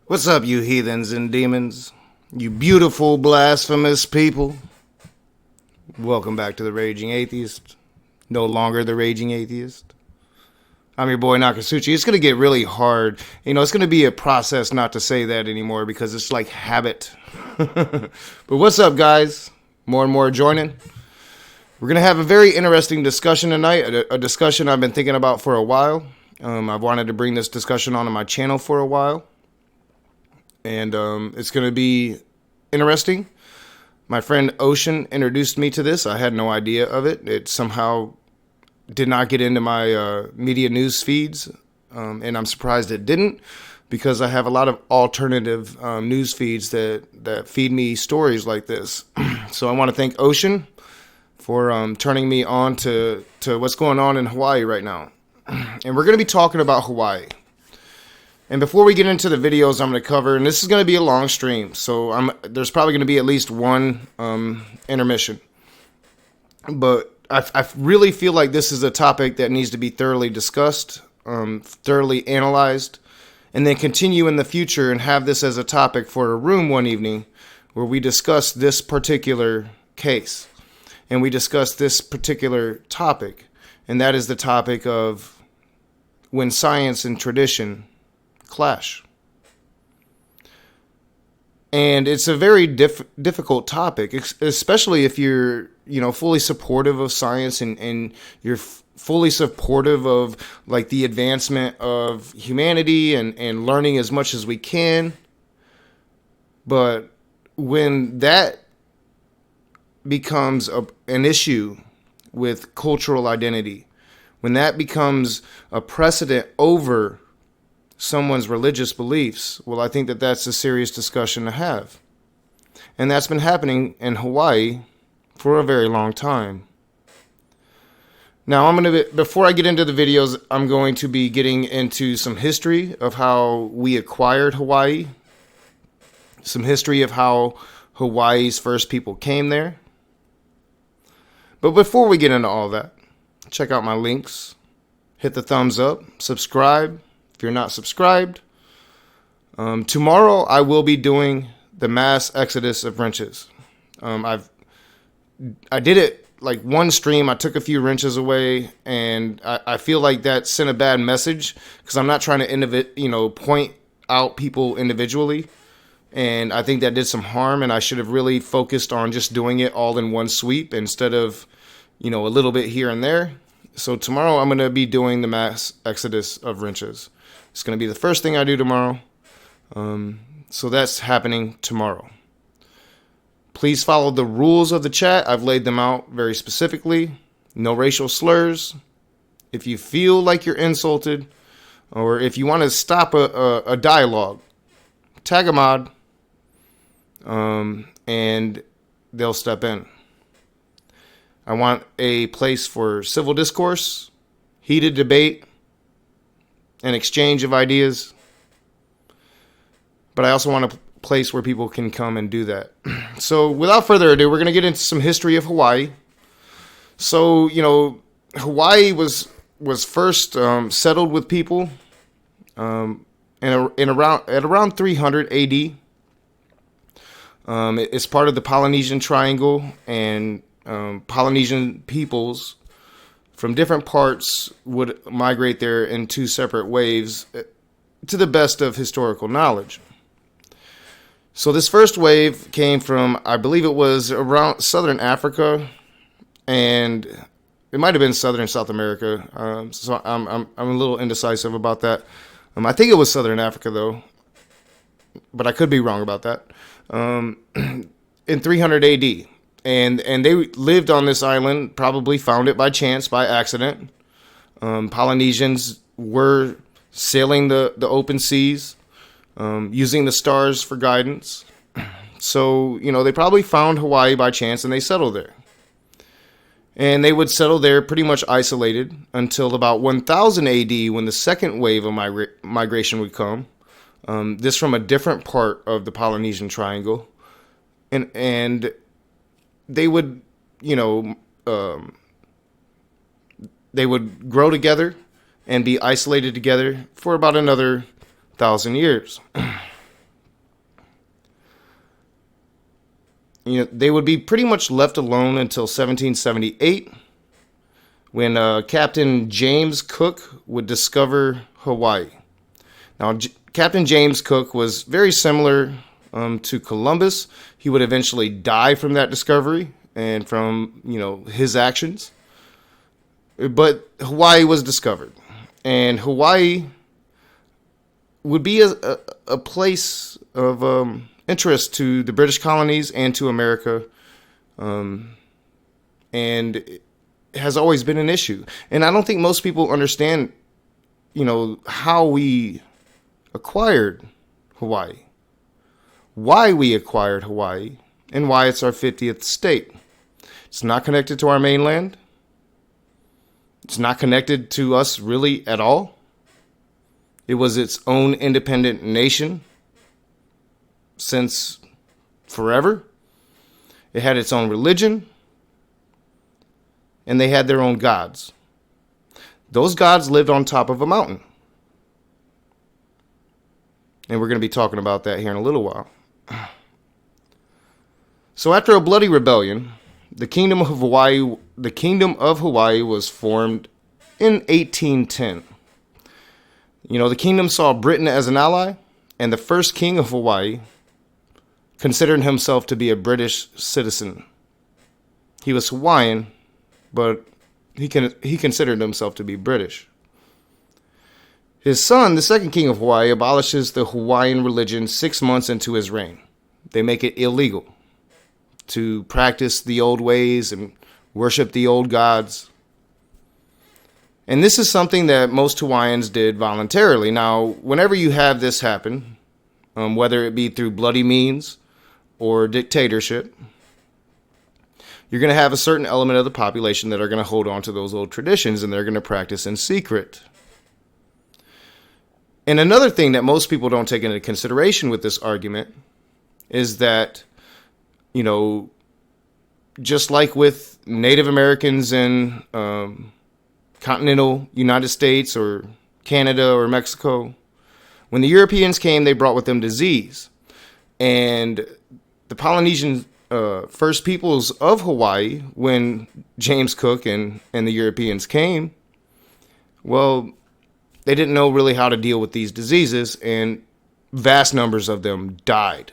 What's up, you heathens and demons? You beautiful, blasphemous people. Welcome back to the Raging Atheist. No longer the Raging Atheist. I'm your boy Nakasuchi. It's going to get really hard. It's going to be a process not to say that anymore because it's like habit. But what's up, guys? More and more joining. We're going to have a very interesting discussion tonight, a discussion I've been thinking about for a while. I've wanted to bring this discussion onto my channel for a while. And it's going to be interesting. My friend Ocean introduced me to this. I had no idea of it. It somehow did not get into my media news feeds, and I'm surprised it didn't, because I have a lot of alternative news feeds that feed me stories like this. So I want to thank Ocean for turning me on to what's going on in Hawaii right now. And we're going to be talking about Hawaii. And before we get into the videos I'm going to cover, and this is going to be a long stream, so there's probably going to be at least one intermission. But I really feel like this is a topic that needs to be thoroughly discussed, thoroughly analyzed, and then continue in the future and have this as a topic for a room one evening where we discuss this particular case. And we discuss this particular topic, and that is the topic of when science and tradition clash. And it's a very difficult topic, especially if you're, fully supportive of science and you're fully supportive of like the advancement of humanity and learning as much as we can. But when that becomes an issue with cultural identity, when that becomes a precedent over someone's religious beliefs, well, I think that that's a serious discussion to have. And that's been happening in Hawaii for a very long time. Now, before I get into the videos, I'm going to be getting into some history of how we acquired Hawaii, some history of how Hawaii's first people came there. But before we get into all that, check out my links, hit the thumbs up, subscribe. If you're not subscribed, tomorrow I will be doing the mass exodus of wrenches. I did it like one stream. I took a few wrenches away, and I feel like that sent a bad message because I'm not trying to point out people individually, and I think that did some harm. And I should have really focused on just doing it all in one sweep instead of a little bit here and there. So tomorrow I'm going to be doing the mass exodus of wrenches. It's going to be the first thing I do tomorrow. So that's happening tomorrow. Please follow the rules of the chat. I've laid them out very specifically. No racial slurs. If you feel like you're insulted, or if you want to stop a dialogue, tag a mod, and they'll step in. I want a place for civil discourse, heated debate, an exchange of ideas. But I also want a place where people can come and do that. So without further ado, we're going to get into some history of Hawaii. So, Hawaii was first settled with people at around 300 AD. It's part of the Polynesian Triangle, and Polynesian peoples from different parts would migrate there in two separate waves to the best of historical knowledge. So this first wave came from, I believe it was around southern Africa, and it might have been southern South America. So I'm a little indecisive about that. I think it was southern Africa though, but I could be wrong about that. In 300 AD. And they lived on this island, probably found it by chance, by accident. Polynesians were sailing the open seas, using the stars for guidance. So, they probably found Hawaii by chance and they settled there. And they would settle there pretty much isolated until about 1000 AD when the second wave of migration would come. This from a different part of the Polynesian Triangle. And they would, they would grow together and be isolated together for about another 1,000 years. they would be pretty much left alone until 1778, when Captain James Cook would discover Hawaii. Now, Captain James Cook was very similar to Columbus. He would eventually die from that discovery and from, his actions. But Hawaii was discovered. And Hawaii would be a place of interest to the British colonies and to America. And it has always been an issue. And I don't think most people understand, how we acquired Hawaii, why we acquired Hawaii, and why it's our 50th state. It's not connected to our mainland. It's not connected to us really at all. It was its own independent nation since forever. It had its own religion, and they had their own gods. Those gods lived on top of a mountain. And we're going to be talking about that here in a little while. So after a bloody rebellion, the Kingdom of Hawaii was formed in 1810. The kingdom saw Britain as an ally, and the first king of Hawaii considered himself to be a British citizen. He was Hawaiian, but he considered himself to be British. His son, the second king of Hawaii, abolishes the Hawaiian religion 6 months into his reign. They make it illegal to practice the old ways and worship the old gods. And this is something that most Hawaiians did voluntarily. Now, whenever you have this happen, whether it be through bloody means or dictatorship, you're going to have a certain element of the population that are going to hold on to those old traditions, and they're going to practice in secret. And another thing that most people don't take into consideration with this argument is that, just like with Native Americans in continental United States or Canada or Mexico, when the Europeans came, they brought with them disease. And the Polynesian first peoples of Hawaii, when James Cook and the Europeans came, well, they didn't know really how to deal with these diseases, and vast numbers of them died.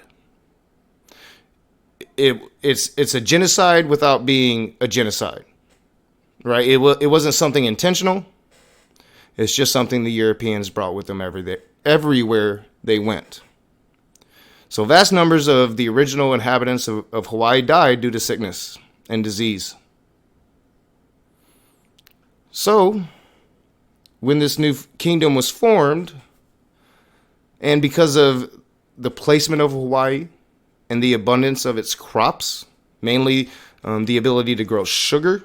It's a genocide without being a genocide, right? It wasn't something intentional. It's just something the Europeans brought with them everywhere they went. So vast numbers of the original inhabitants of Hawaii died due to sickness and disease. So when this new kingdom was formed, and because of the placement of Hawaii and the abundance of its crops, mainly the ability to grow sugar,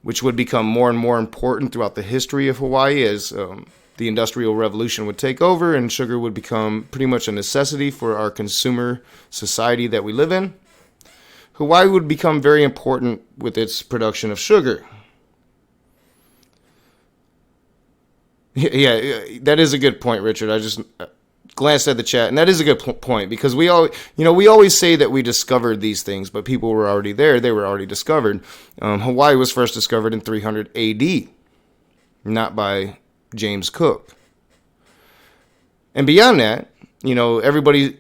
which would become more and more important throughout the history of Hawaii as the Industrial Revolution would take over and sugar would become pretty much a necessity for our consumer society that we live in, Hawaii would become very important with its production of sugar. Yeah, that is a good point, Richard. I just glanced at the chat, and that is a good point, because we always say that we discovered these things, but people were already there. They were already discovered. Hawaii was first discovered in 300 AD, not by James Cook. And beyond that, everybody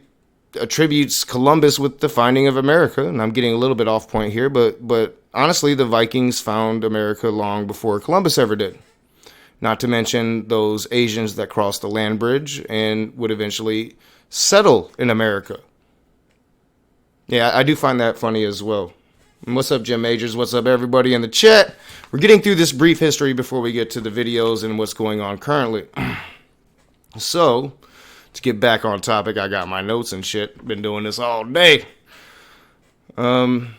attributes Columbus with the finding of America, and I'm getting a little bit off point here, but honestly, the Vikings found America long before Columbus ever did. Not to mention those Asians that crossed the land bridge and would eventually settle in America. Yeah, I do find that funny as well. And what's up, Jim Majors? What's up, everybody in the chat? We're getting through this brief history before we get to the videos and what's going on currently. So, to get back on topic, I got my notes and shit. Been doing this all day. One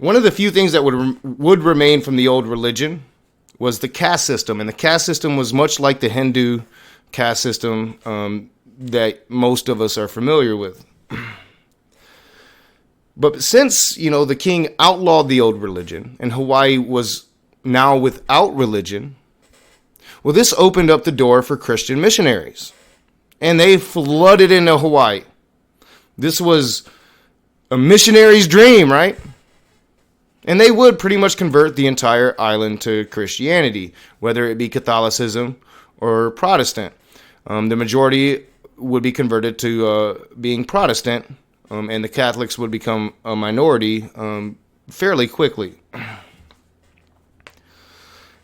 of the few things that would remain from the old religion was the caste system. And the caste system was much like the Hindu caste system that most of us are familiar with. But since, the king outlawed the old religion and Hawaii was now without religion, well, this opened up the door for Christian missionaries. And they flooded into Hawaii. This was a missionary's dream, right? And they would pretty much convert the entire island to Christianity, whether it be Catholicism or Protestant. The majority would be converted to being Protestant, and the Catholics would become a minority fairly quickly.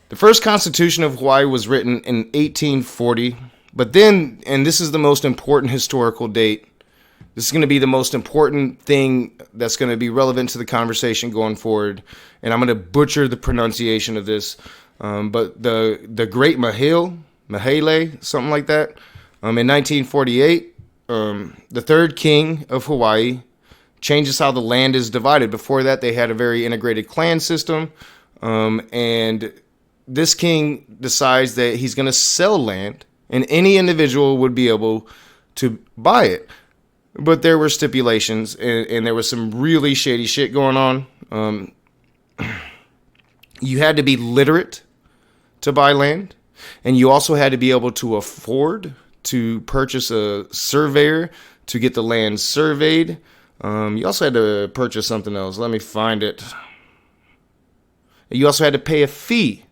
The first Constitution of Hawaii was written in 1840, but then, and this is the most important historical date, this is going to be the most important thing that's going to be relevant to the conversation going forward, and I'm going to butcher the pronunciation of this, but the Great Mahele, something like that, in 1948, the third king of Hawaii changes how the land is divided. Before that, they had a very integrated clan system, and this king decides that he's going to sell land, and any individual would be able to buy it. But there were stipulations, and there was some really shady shit going on. You had to be literate to buy land, and you also had to be able to afford to purchase a surveyor to get the land surveyed. You also had to purchase something else. Let me find it. You also had to pay a fee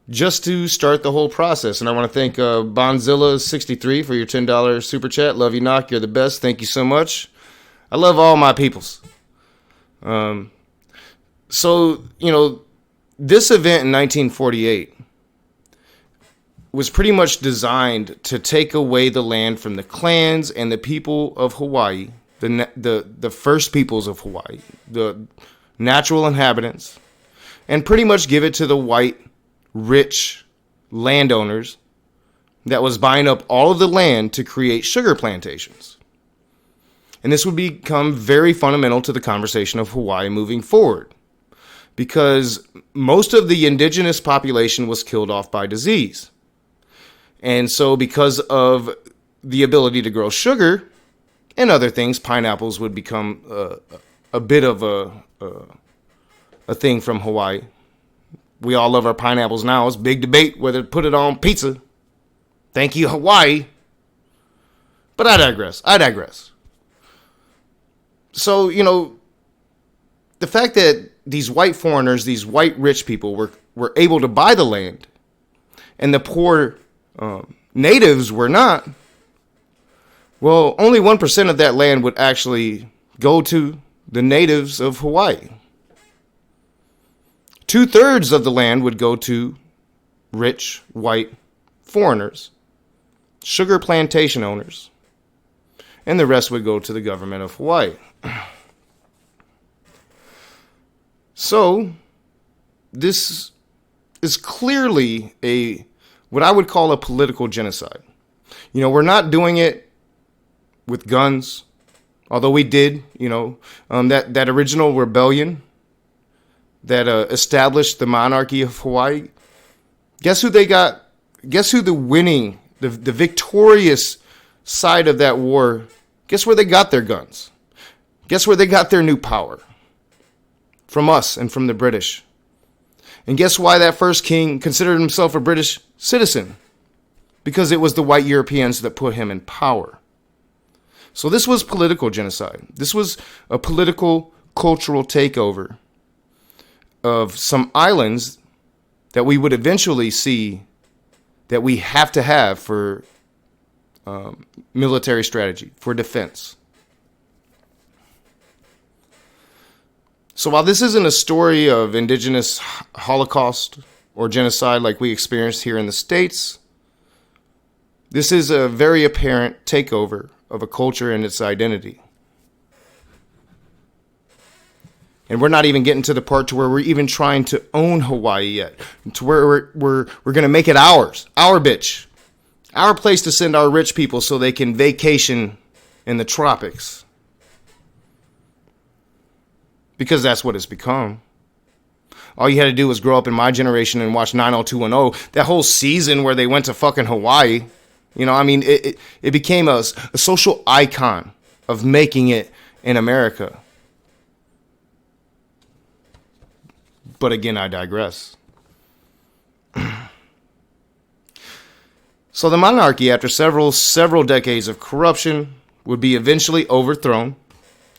just to start the whole process. And I want to thank Bonzilla63 for your $10 super chat. Love you, Knock. You're the best. Thank you so much. I love all my peoples. So, this event in 1948 was pretty much designed to take away the land from the clans and the people of Hawaii, the first peoples of Hawaii, the natural inhabitants, and pretty much give it to the white rich landowners that was buying up all of the land to create sugar plantations. And this would become very fundamental to the conversation of Hawaii moving forward, because most of the indigenous population was killed off by disease. And so because of the ability to grow sugar and other things, pineapples would become a bit of a thing from Hawaii. We all love our pineapples now. It's a big debate whether to put it on pizza. Thank you, Hawaii. But I digress. So, the fact that these white foreigners, these white rich people were able to buy the land, and the poor natives were not, well, only 1% of that land would actually go to the natives of Hawaii. 2/3 of the land would go to rich white foreigners, sugar plantation owners, and the rest would go to the government of Hawaii. So, this is clearly what I would call a political genocide. We're not doing it with guns, although we did, that original rebellion that established the monarchy of Hawaii. Guess who the victorious side of that war, guess where they got their guns? Guess where they got their new power? From us and from the British. And guess why that first king considered himself a British citizen? Because it was the white Europeans that put him in power. So this was political genocide. This was a political, cultural takeover of some islands that we would eventually see that we have to have for military strategy, for defense. So while this isn't a story of indigenous Holocaust or genocide like we experienced here in the States, this is a very apparent takeover of a culture and its identity. And we're not even getting to the part to where we're even trying to own Hawaii yet. To where we're going to make it ours. Our bitch. Our place to send our rich people so they can vacation in the tropics. Because that's what it's become. All you had to do was grow up in my generation and watch 90210. That whole season where they went to fucking Hawaii. It became a social icon of making it in America. But again, I digress. So the monarchy, after several decades of corruption, would be eventually overthrown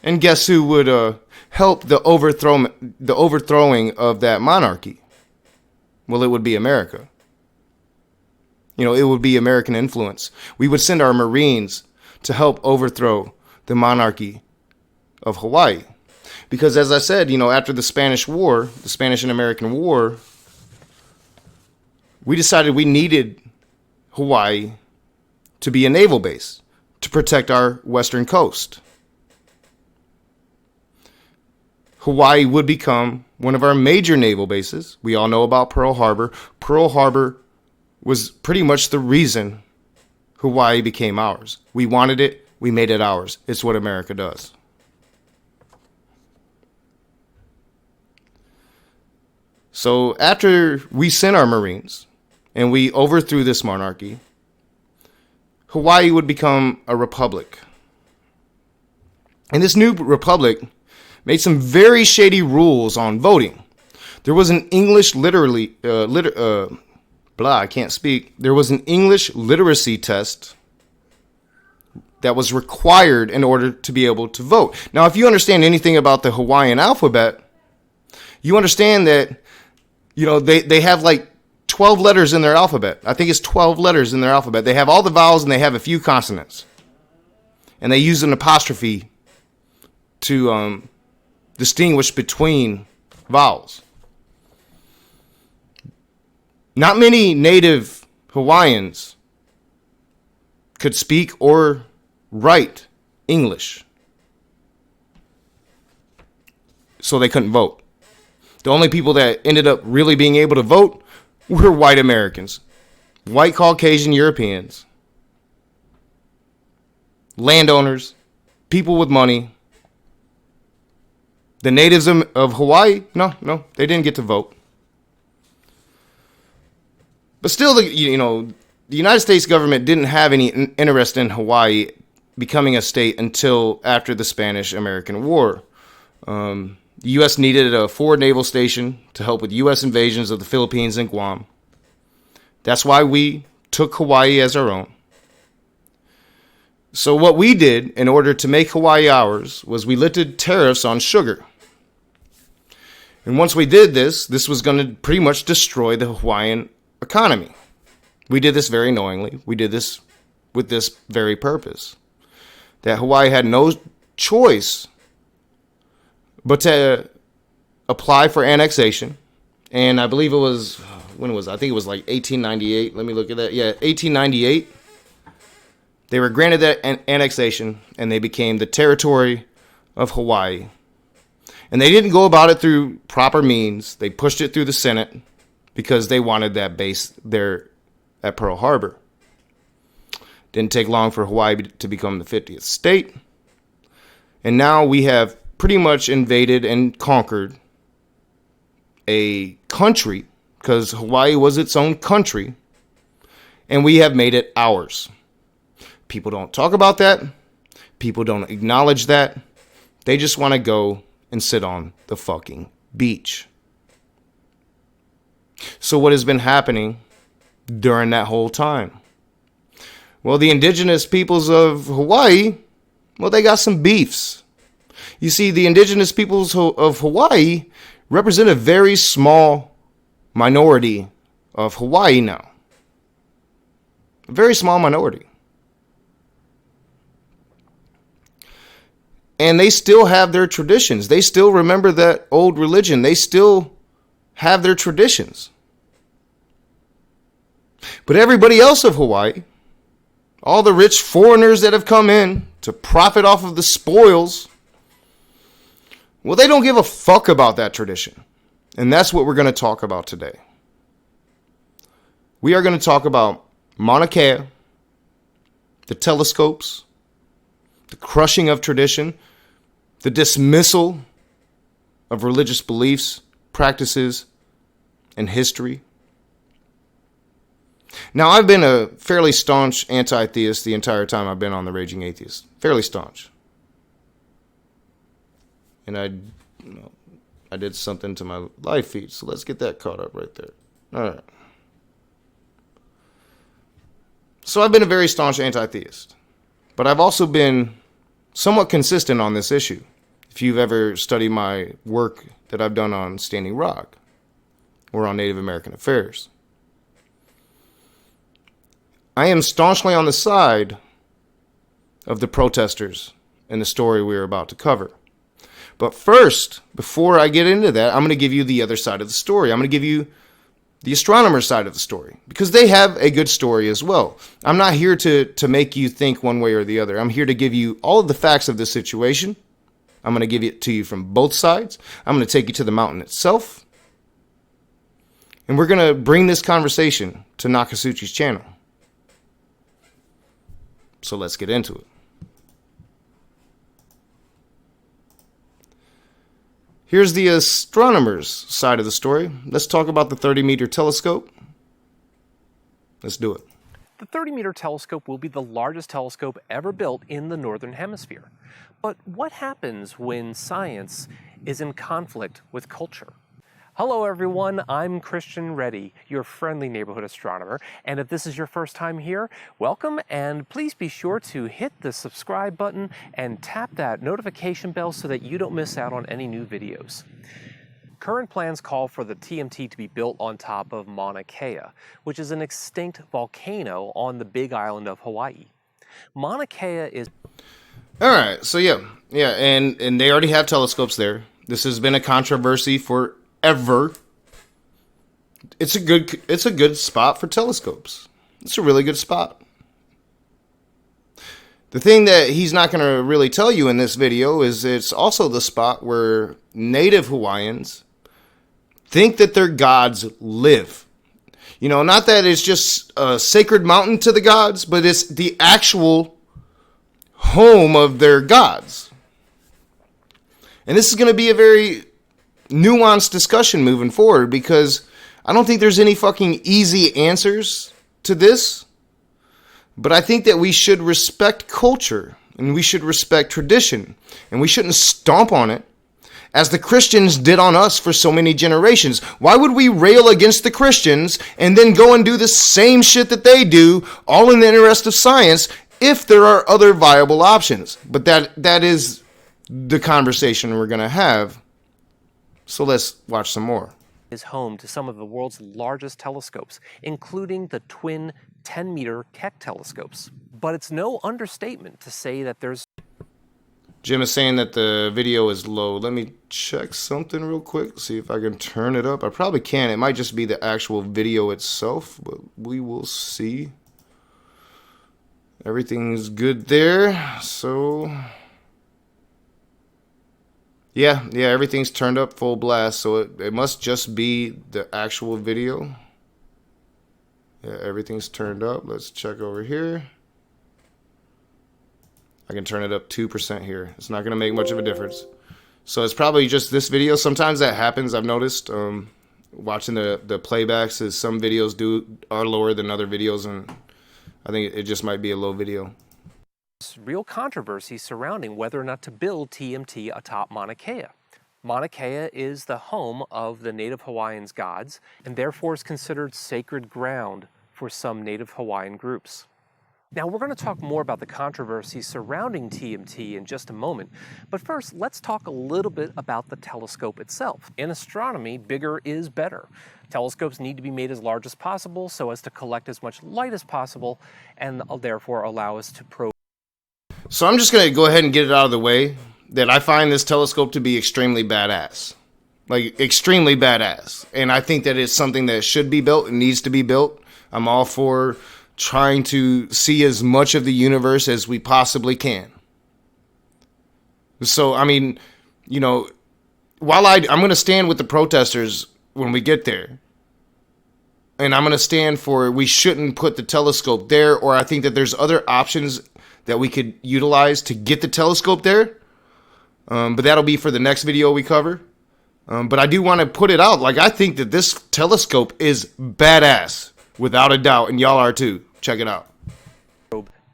And guess who would help the overthrowing of that monarchy? Well, it would be America. You know, it would be American influence. We would send our Marines to help overthrow the monarchy of Hawaii. Because as I said, you know, after the Spanish War, the Spanish and American War, we decided we needed Hawaii to be a naval base to protect our western coast. Hawaii would become one of our major naval bases. We all know about Pearl Harbor. Pearl Harbor was pretty much the reason Hawaii became ours. We wanted it. We made it ours. It's what America does. So after we sent our Marines and we overthrew this monarchy, Hawaii would become a republic. And this new republic made some very shady rules on voting. There was an English I can't speak. There was an English literacy test that was required in order to be able to vote. Now, if you understand anything about the Hawaiian alphabet, you understand that, you know, they have like 12 letters in their alphabet. I think it's 12 letters in their alphabet. They have all the vowels and they have a few consonants. And they use an apostrophe to distinguish between vowels. Not many native Hawaiians could speak or write English, so they couldn't vote. The only people that ended up really being able to vote were white Americans, white Caucasian Europeans, landowners, people with money. The natives of Hawaii, no, they didn't get to vote. But still, the United States government didn't have any interest in Hawaii becoming a state until after the Spanish-American War. The U.S. needed a forward naval station to help with U.S. invasions of the Philippines and Guam. That's why we took Hawaii as our own. So what we did in order to make Hawaii ours was we lifted tariffs on sugar. And once we did this was going to pretty much destroy the Hawaiian economy. We did this very knowingly. We did this with this very purpose. That Hawaii had no choice but to apply for annexation. And I believe it was, when was it? I think it was like 1898. Let me look at that. Yeah, 1898. They were granted that annexation and they became the territory of Hawaii. And they didn't go about it through proper means. They pushed it through the Senate because they wanted that base there at Pearl Harbor. Didn't take long for Hawaii to become the 50th state. And now we have pretty much invaded and conquered a country, because Hawaii was its own country, and we have made it ours. People don't talk about that. People don't acknowledge that. They just want to go and sit on the fucking beach. So what has been happening during that whole time? Well, the indigenous peoples of Hawaii, well, they got some beefs. You see, the indigenous peoples of Hawaii represent a very small minority of Hawaii now. A very small minority. And they still have their traditions. They still remember that old religion. They still have their traditions. But everybody else of Hawaii, all the rich foreigners that have come in to profit off of the spoils, well, they don't give a fuck about that tradition. And that's what we're going to talk about today. We are going to talk about Mauna Kea, the telescopes, the crushing of tradition, the dismissal of religious beliefs, practices, and history. Now, I've been a fairly staunch anti-theist the entire time I've been on The Raging Atheist. Fairly staunch. And I did something to my live feed, so let's get that caught up right there. All right. So I've been a very staunch anti-theist, but I've also been somewhat consistent on this issue. if you've ever studied my work that I've done on Standing Rock or on Native American affairs. I am staunchly on the side of the protesters in the story we're about to cover. But first, before I get into that, I'm going to give you the other side of the story. I'm going to give you the astronomer side of the story, because they have a good story as well. I'm not here to make you think one way or the other. I'm here to give you all of the facts of this situation. I'm going to give it to you from both sides. I'm going to take you to the mountain itself. And we're going to bring this conversation to Nakasuchi's channel. So let's get into it. Here's the astronomer's side of the story. Let's talk about the 30-meter telescope. Let's do it. The 30-meter telescope will be the largest telescope ever built in the Northern Hemisphere. But what happens when science is in conflict with culture? Hello everyone, I'm Christian Reddy, your friendly neighborhood astronomer, and if this is your first time here, welcome, and please be sure to hit the subscribe button and tap that notification bell so that you don't miss out on any new videos. Current plans call for the TMT to be built on top of Mauna Kea, which is an extinct volcano on the Big Island of Hawaii. Mauna Kea is... Alright, so yeah, and they already have telescopes there. This has been a controversy for ever. It's a good spot for telescopes. It's a really good spot. The thing that he's not going to really tell you in this video is it's also the spot where native Hawaiians think that their gods live. You know, not that it's just a sacred mountain to the gods, but it's the actual home of their gods. And this is going to be a very nuanced discussion moving forward, because I don't think there's any fucking easy answers to this, but I think that we should respect culture and we should respect tradition, and we shouldn't stomp on it as the Christians did on us for so many generations. Why would we rail against the Christians and then go and do the same shit that they do, all in the interest of science, if there are other viable options? But that is the conversation we're going to have. So let's watch some more. Is home to some of the world's largest telescopes, including the twin 10-meter Keck telescopes. But it's no understatement to say that there's... Jim is saying that the video is low. Let me check something real quick, see if I can turn it up. I probably can. It might just be the actual video itself, but we will see. Everything's good there, so... Yeah, everything's turned up full blast, so it must just be the actual video. Yeah, everything's turned up. Let's check over here. I can turn it up 2% here. It's not going to make much of a difference. So it's probably just this video. Sometimes that happens, I've noticed. Watching the playbacks, is some videos are lower than other videos, and I think it just might be a low video. Real controversy surrounding whether or not to build TMT atop Mauna Kea. Mauna Kea is the home of the Native Hawaiians' gods, and therefore is considered sacred ground for some Native Hawaiian groups. Now, we're going to talk more about the controversy surrounding TMT in just a moment, but first, let's talk a little bit about the telescope itself. In astronomy, bigger is better. Telescopes need to be made as large as possible so as to collect as much light as possible, and therefore allow us to probe. So I'm just going to go ahead and get it out of the way that I find this telescope to be extremely badass. Like, extremely badass. And I think that it's something that should be built and needs to be built. I'm all for trying to see as much of the universe as we possibly can. So, I mean, you know, while I'm going to stand with the protesters when we get there. And I'm going to stand for we shouldn't put the telescope there, or I think that there's other options that we could utilize to get the telescope there. But that'll be for the next video we cover. But I do want to put it out. Like, I think that this telescope is badass, without a doubt. And y'all are too. Check it out.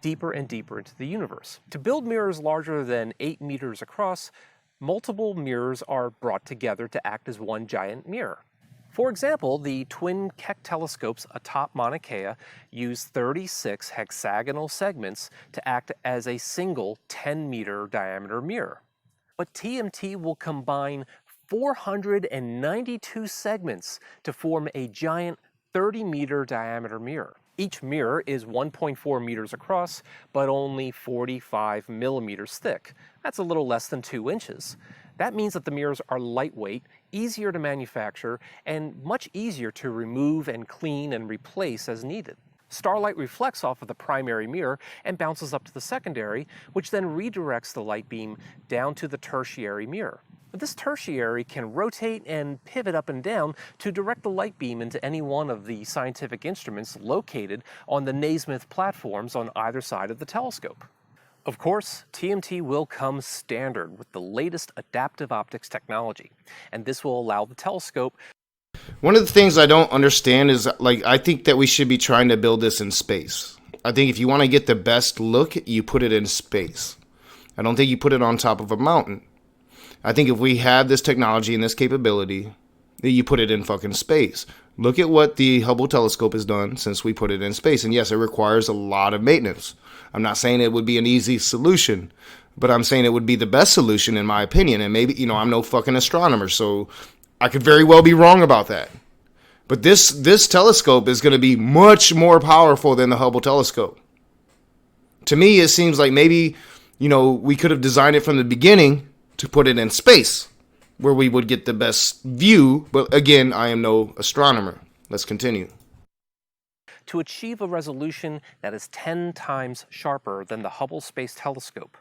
Deeper and deeper into the universe. To build mirrors larger than 8 meters across, multiple mirrors are brought together to act as one giant mirror. For example, the twin Keck telescopes atop Mauna Kea use 36 hexagonal segments to act as a single 10-meter diameter mirror. But TMT will combine 492 segments to form a giant 30-meter diameter mirror. Each mirror is 1.4 meters across, but only 45 millimeters thick. That's a little less than 2 inches. That means that the mirrors are lightweight, easier to manufacture, and much easier to remove and clean and replace as needed. Starlight reflects off of the primary mirror and bounces up to the secondary, which then redirects the light beam down to the tertiary mirror. This tertiary can rotate and pivot up and down to direct the light beam into any one of the scientific instruments located on the Naismith platforms on either side of the telescope. Of course, TMT will come standard with the latest adaptive optics technology, and this will allow the telescope. One of the things I don't understand is, like, I think that we should be trying to build this in space. I think if you want to get the best look, you put it in space. I don't think you put it on top of a mountain. I think if we had this technology and this capability, you put it in fucking space. Look at what the Hubble telescope has done since we put it in space. And yes, it requires a lot of maintenance. I'm not saying it would be an easy solution, but I'm saying it would be the best solution in my opinion. And maybe, I'm no fucking astronomer, so I could very well be wrong about that. But this telescope is going to be much more powerful than the Hubble telescope. To me, it seems like maybe, we could have designed it from the beginning to put it in space, where we would get the best view. But again, I am no astronomer. Let's continue. To achieve a resolution that is 10 times sharper than the Hubble Space Telescope.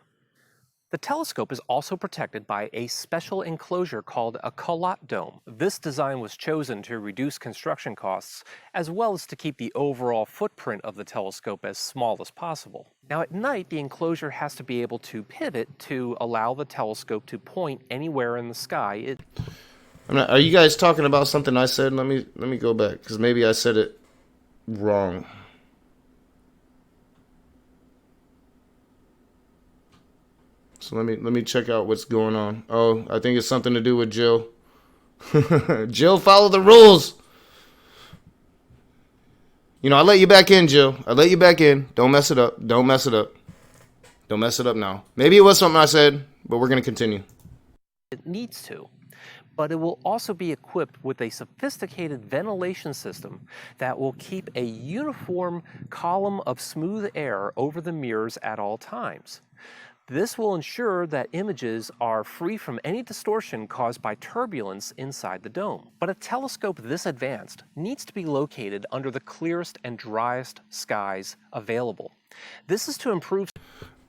The telescope is also protected by a special enclosure called a culotte dome. This design was chosen to reduce construction costs, as well as to keep the overall footprint of the telescope as small as possible. Now at night, the enclosure has to be able to pivot to allow the telescope to point anywhere in the sky. Are you guys talking about something I said? Let me go back, because maybe I said it wrong. So let me check out what's going on. Oh, I think it's something to do with Jill. Jill, follow the rules. I let you back in, Jill. I let you back in. Don't mess it up. Don't mess it up. Don't mess it up now. Maybe it was something I said, but we're going to continue. It needs to. But it will also be equipped with a sophisticated ventilation system that will keep a uniform column of smooth air over the mirrors at all times. This will ensure that images are free from any distortion caused by turbulence inside the dome. But a telescope this advanced needs to be located under the clearest and driest skies available. This is to improve.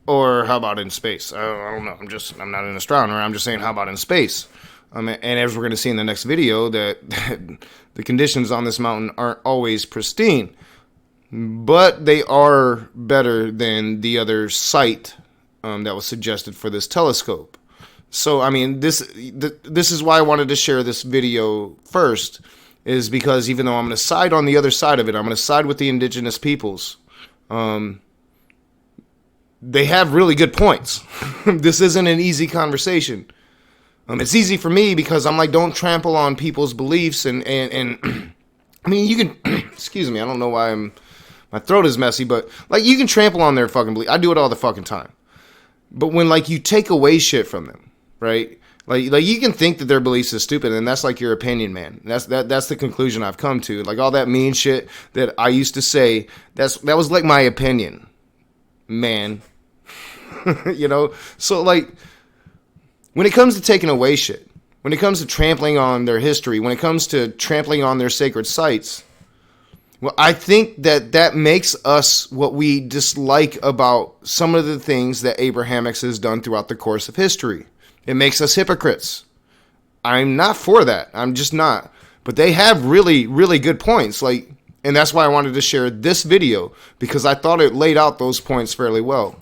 Or how about in space? I don't know. I'm not an astronomer. I'm just saying, how about in space? And as we're going to see in the next video, that the conditions on this mountain aren't always pristine, but they are better than the other site that was suggested for this telescope. So, this is why I wanted to share this video first, is because even though I'm going to side on the other side of it, I'm going to side with the indigenous peoples. They have really good points. This isn't an easy conversation. It's easy for me because I'm like, don't trample on people's beliefs and you can, excuse me, I don't know why my throat is messy, but like you can trample on their fucking belief. I do it all the fucking time. But when like you take away shit from them, right? Like you can think that their beliefs is stupid, and that's like your opinion, man. That's the conclusion I've come to. Like all that mean shit that I used to say, that was like my opinion, man. So like when it comes to taking away shit, when it comes to trampling on their history, when it comes to trampling on their sacred sites, well, I think that makes us what we dislike about some of the things that Abrahamics has done throughout the course of history. It makes us hypocrites. I'm not for that. I'm just not. But they have really, really good points. And that's why I wanted to share this video, because I thought it laid out those points fairly well.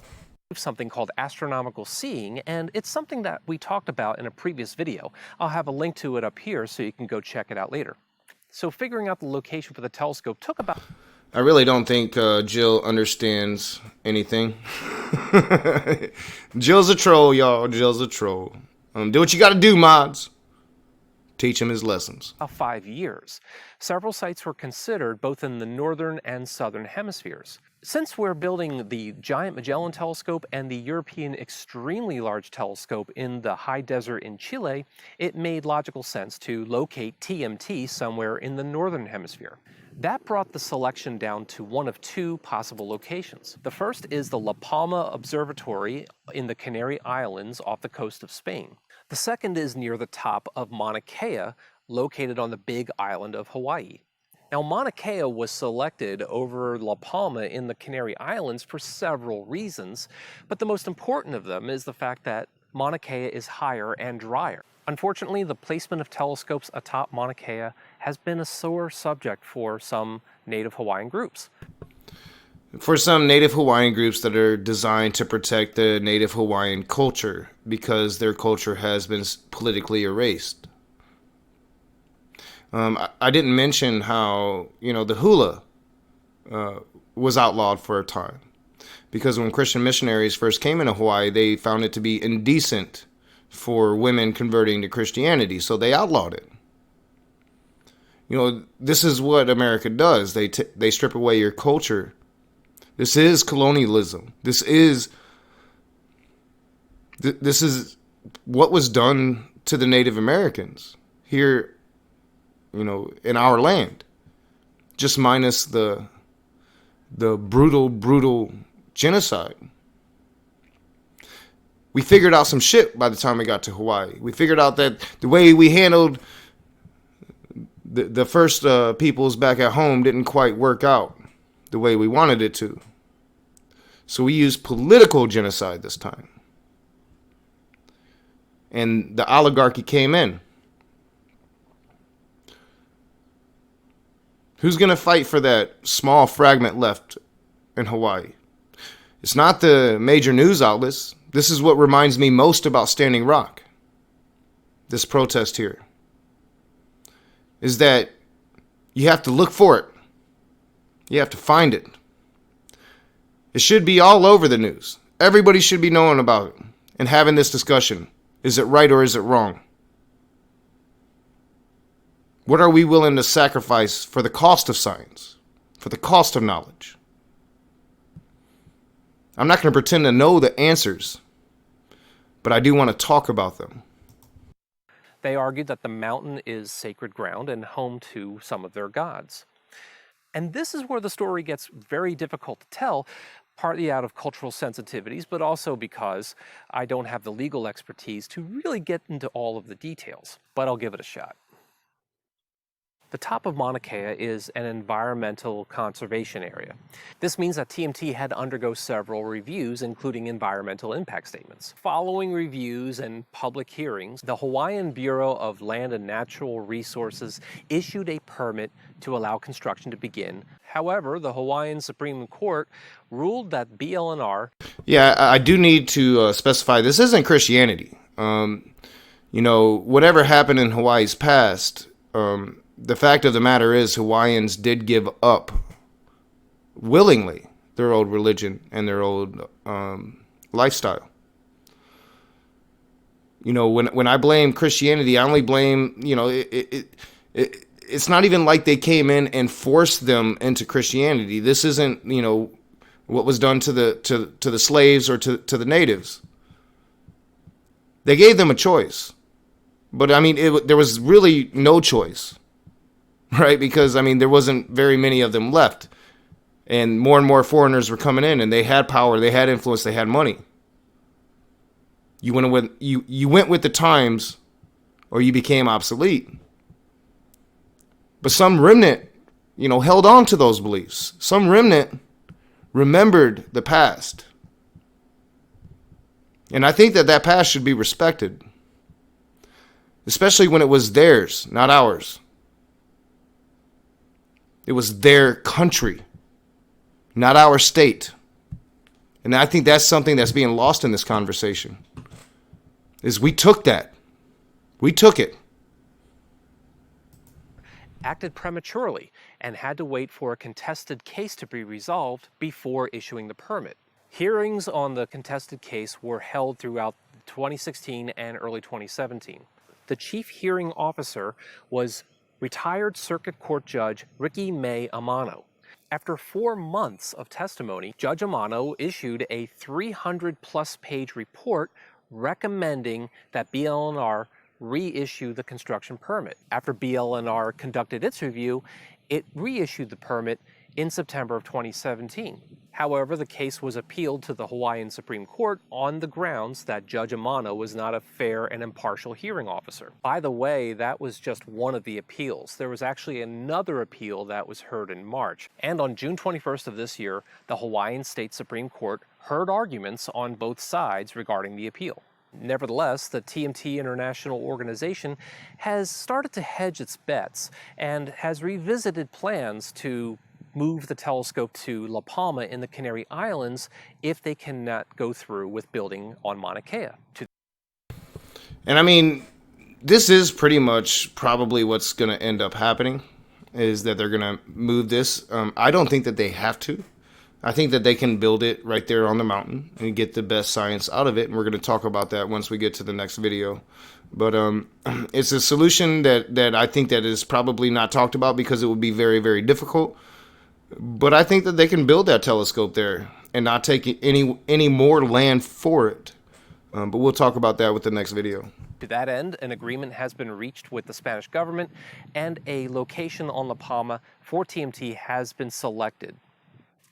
Something called astronomical seeing, and it's something that we talked about in a previous video. I'll have a link to it up here so you can go check it out later. So figuring out the location for the telescope took about... I really don't think Jill understands anything. Jill's a troll, y'all. Jill's a troll. Do what you gotta do, mods. Teach him his lessons. 5 years. Several sites were considered both in the northern and southern hemispheres. Since we're building the Giant Magellan Telescope and the European Extremely Large Telescope in the high desert in Chile, it made logical sense to locate TMT somewhere in the northern hemisphere. That brought the selection down to one of two possible locations. The first is the La Palma Observatory in the Canary Islands off the coast of Spain. The second is near the top of Mauna Kea, located on the big island of Hawaii. Now, Mauna Kea was selected over La Palma in the Canary Islands for several reasons, but the most important of them is the fact that Mauna Kea is higher and drier. Unfortunately, the placement of telescopes atop Mauna Kea has been a sore subject for some native Hawaiian groups. For some native Hawaiian groups that are designed to protect the native Hawaiian culture because their culture has been politically erased. I didn't mention how, the hula was outlawed for a time. Because when Christian missionaries first came into Hawaii, they found it to be indecent for women converting to Christianity. So they outlawed it. This is what America does. They strip away your culture. This is colonialism. This is what was done to the Native Americans here, in our land. Just minus the brutal genocide. We figured out some shit by the time we got to Hawaii. We figured out that the way we handled the first peoples back at home didn't quite work out the way we wanted it to. So we used political genocide this time. And the oligarchy came in. Who's going to fight for that small fragment left in Hawaii? It's not the major news outlets. This is what reminds me most about Standing Rock. This protest here. Is that you have to look for it. You have to find it. It should be all over the news. Everybody should be knowing about it and having this discussion. Is it right or is it wrong? What are we willing to sacrifice for the cost of science? For the cost of knowledge? I'm not going to pretend to know the answers, but I do want to talk about them. They argued that the mountain is sacred ground and home to some of their gods. And this is where the story gets very difficult to tell, partly out of cultural sensitivities, but also because I don't have the legal expertise to really get into all of the details. But I'll give it a shot. The top of Mauna Kea is an environmental conservation area. This means that TMT had to undergo several reviews, including environmental impact statements. Following reviews and public hearings, the Hawaiian Bureau of Land and Natural Resources issued a permit to allow construction to begin. However, the Hawaiian Supreme Court ruled that BLNR... Yeah, I do need to specify, this isn't Christianity. Whatever happened in Hawaii's past... the fact of the matter is Hawaiians did give up willingly their old religion and their old lifestyle. When I blame Christianity, I only blame, it's not even like they came in and forced them into Christianity. This isn't, what was done to the slaves or to the natives. They gave them a choice. But there was really no choice. Right, because there wasn't very many of them left, and more foreigners were coming in, and they had power, they had influence, they had money. You went with the times, or you became obsolete. But some remnant, held on to those beliefs. Some remnant remembered the past, and I think that past should be respected, especially when it was theirs, not ours. It was their country, not our state. And I think that's something that's being lost in this conversation. Is we took that. We took it. Acted prematurely and had to wait for a contested case to be resolved before issuing the permit. Hearings on the contested case were held throughout 2016 and early 2017. The chief hearing officer was retired Circuit Court Judge Ricky May Amano. After 4 months of testimony, Judge Amano issued a 300-plus page report recommending that BLNR reissue the construction permit. After BLNR conducted its review, it reissued the permit in September of 2017. However, the case was appealed to the Hawaiian Supreme Court on the grounds that Judge Amano was not a fair and impartial hearing officer. By the way, that was just one of the appeals. There was actually another appeal that was heard in March. And on June 21st of this year, the Hawaiian State Supreme Court heard arguments on both sides regarding the appeal. Nevertheless, the TMT International Organization has started to hedge its bets and has revisited plans to move the telescope to La Palma in the Canary Islands if they cannot go through with building on Mauna Kea. And I mean, this is pretty much probably what's going to end up happening, is that they're going to move this. I don't think that they have to. I think that they can build it right there on the mountain and get the best science out of it. And we're going to talk about that once we get to the next video. But it's a solution that I think that is probably not talked about because it would be very, very difficult. But I think that they can build that telescope there and not take any more land for it. But we'll talk about that with the next video. To that end, an agreement has been reached with the Spanish government, and a location on La Palma for TMT has been selected.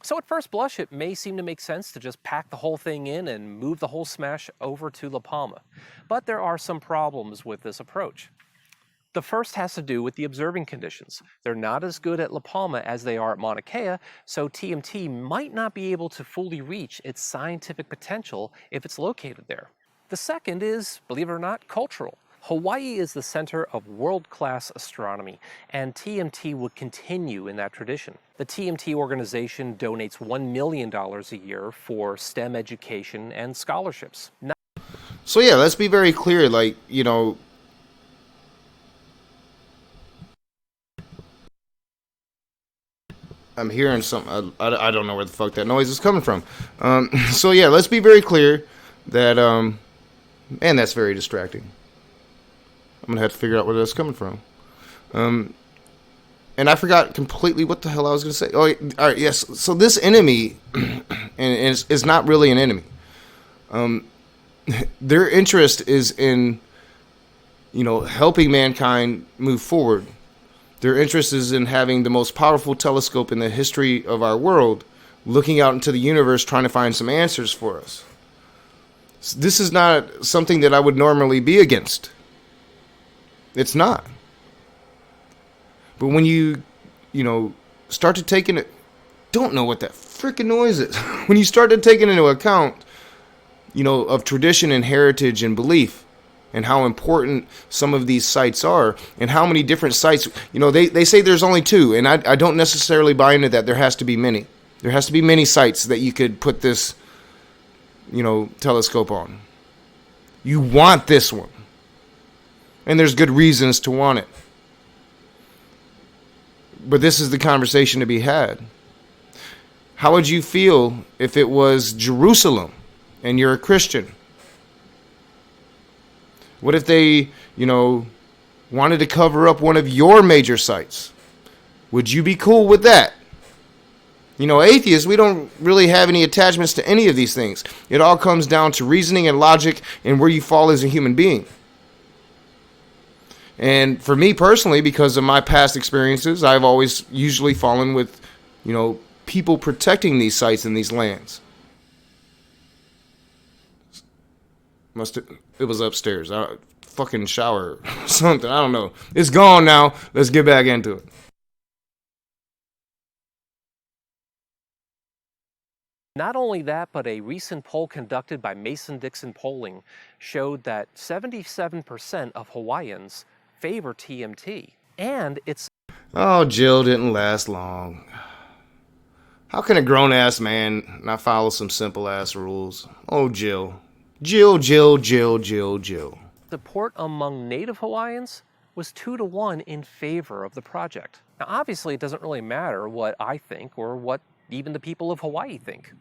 So at first blush, it may seem to make sense to just pack the whole thing in and move the whole smash over to La Palma. But there are some problems with this approach. The first has to do with the observing conditions. They're not as good at La Palma as they are at Mauna Kea, so TMT might not be able to fully reach its scientific potential if it's located there. The second is, believe it or not, cultural. Hawaii is the center of world-class astronomy, and TMT would continue in that tradition. The TMT organization donates $1 million a year for STEM education and scholarships. So yeah, let's be very clear, like, you know, I'm hearing something. I don't know where the fuck that noise is coming from. So yeah, let's be very clear that, and that's very distracting. I'm going to have to figure out where that's coming from. And I forgot completely what the hell I was going to say. Oh, all right, yes. So this enemy is not really an enemy. Their interest is in, you know, helping mankind move forward. Their interest is in having the most powerful telescope in the history of our world, looking out into the universe, trying to find some answers for us. This is not something that I would normally be against. It's not. But when you start to take into, don't know what that freaking noise is. When you start to take it into account, you know, of tradition and heritage and belief, and how important some of these sites are, and how many different sites, you know, they say there's only 2, and I don't necessarily buy into that. There has to be many. There has to be many sites that you could put this, you know, telescope on. You want this one. And there's good reasons to want it. But this is the conversation to be had. How would you feel if it was Jerusalem and you're a Christian? What if they, you know, wanted to cover up one of your major sites? Would you be cool with that? You know, atheists, we don't really have any attachments to any of these things. It all comes down to reasoning and logic and where you fall as a human being. And for me personally, because of my past experiences, I've always usually fallen with, you know, people protecting these sites and these lands. It was upstairs. Fucking shower or something. I don't know. It's gone now. Let's get back into it. Not only that, but a recent poll conducted by Mason-Dixon Polling showed that 77% of Hawaiians favor TMT. And it's... Oh, Jill didn't last long. How can a grown-ass man not follow some simple-ass rules? Oh, Jill. Jill. Support among Native Hawaiians was 2-to-1 in favor of the project. Now, obviously, it doesn't really matter what I think or what even the people of Hawaii think.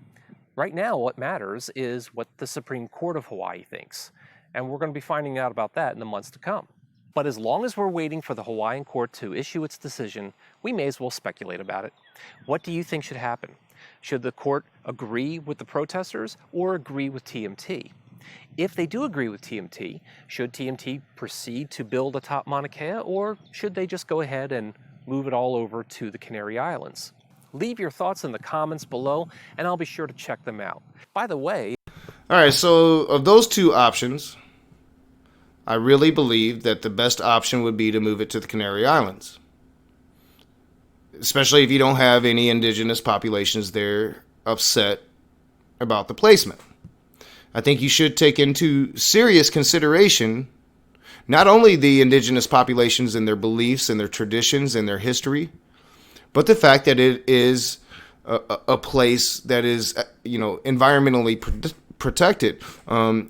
Right now, what matters is what the Supreme Court of Hawaii thinks. And we're going to be finding out about that in the months to come. But as long as we're waiting for the Hawaiian court to issue its decision, we may as well speculate about it. What do you think should happen? Should the court agree with the protesters or agree with TMT? If they do agree with TMT, should TMT proceed to build atop Mauna Kea, or should they just go ahead and move it all over to the Canary Islands? Leave your thoughts in the comments below, and I'll be sure to check them out. By the way... All right, so of those two options, I really believe that the best option would be to move it to the Canary Islands. Especially if you don't have any indigenous populations there upset about the placement. I think you should take into serious consideration not only the indigenous populations and their beliefs and their traditions and their history, but the fact that it is a place that is, environmentally protected. I'm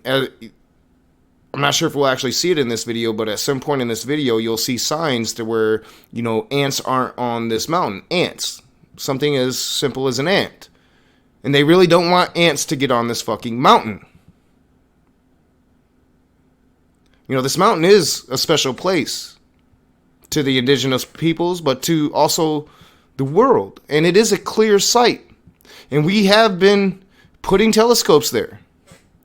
not sure if we'll actually see it in this video, but at some point in this video, you'll see signs to where, ants aren't on this mountain. Ants. Something as simple as an ant. And they really don't want ants to get on this fucking mountain. This mountain is a special place to the indigenous peoples, but to also the world. And it is a clear sight. And we have been putting telescopes there.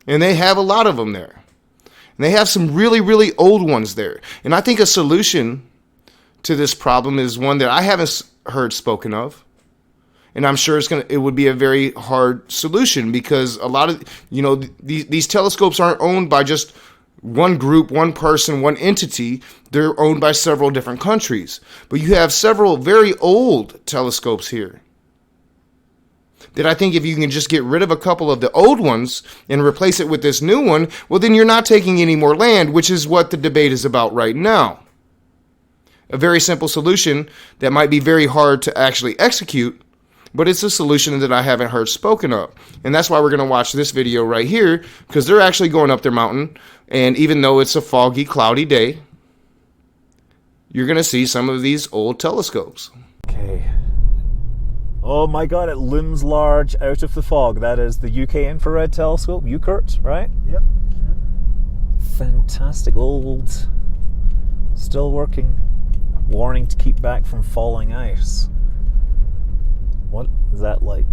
And they have a lot of them there. And they have some really, really old ones there. And I think a solution to this problem is one that I haven't heard spoken of. And I'm sure it would be a very hard solution because a lot of, these telescopes aren't owned by just one group, one person, one entity. They're owned by several different countries. But you have several very old telescopes here that I think if you can just get rid of a couple of the old ones and replace it with this new one, well, then you're not taking any more land, which is what the debate is about right now. A very simple solution that might be very hard to actually execute, but it's a solution that I haven't heard spoken of. And that's why we're going to watch this video right here, because they're actually going up their mountain. And even though it's a foggy, cloudy day, you're going to see some of these old telescopes. Okay. Oh my god, it looms large out of the fog. That is the UK Infrared Telescope, UCIRT, right? Yep. Fantastic, old, still working, warning to keep back from falling ice. What is that like?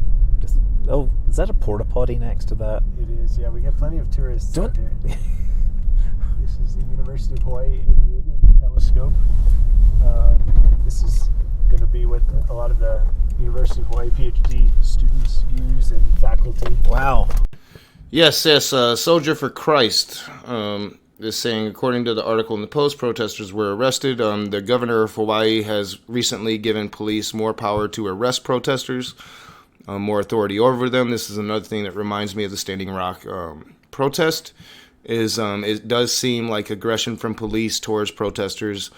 Oh, is that a porta potty next to that? It is, yeah. We get plenty of tourists out here. This is the University of Hawaii Aviation Telescope. This is going to be what a lot of the University of Hawaii PhD students use and faculty. Wow. Yes, Soldier for Christ is saying, according to the article in the Post, protesters were arrested. The governor of Hawaii has recently given police more power to arrest protesters, more authority over them. This is another thing that reminds me of the Standing Rock protest. It does seem like aggression from police towards protesters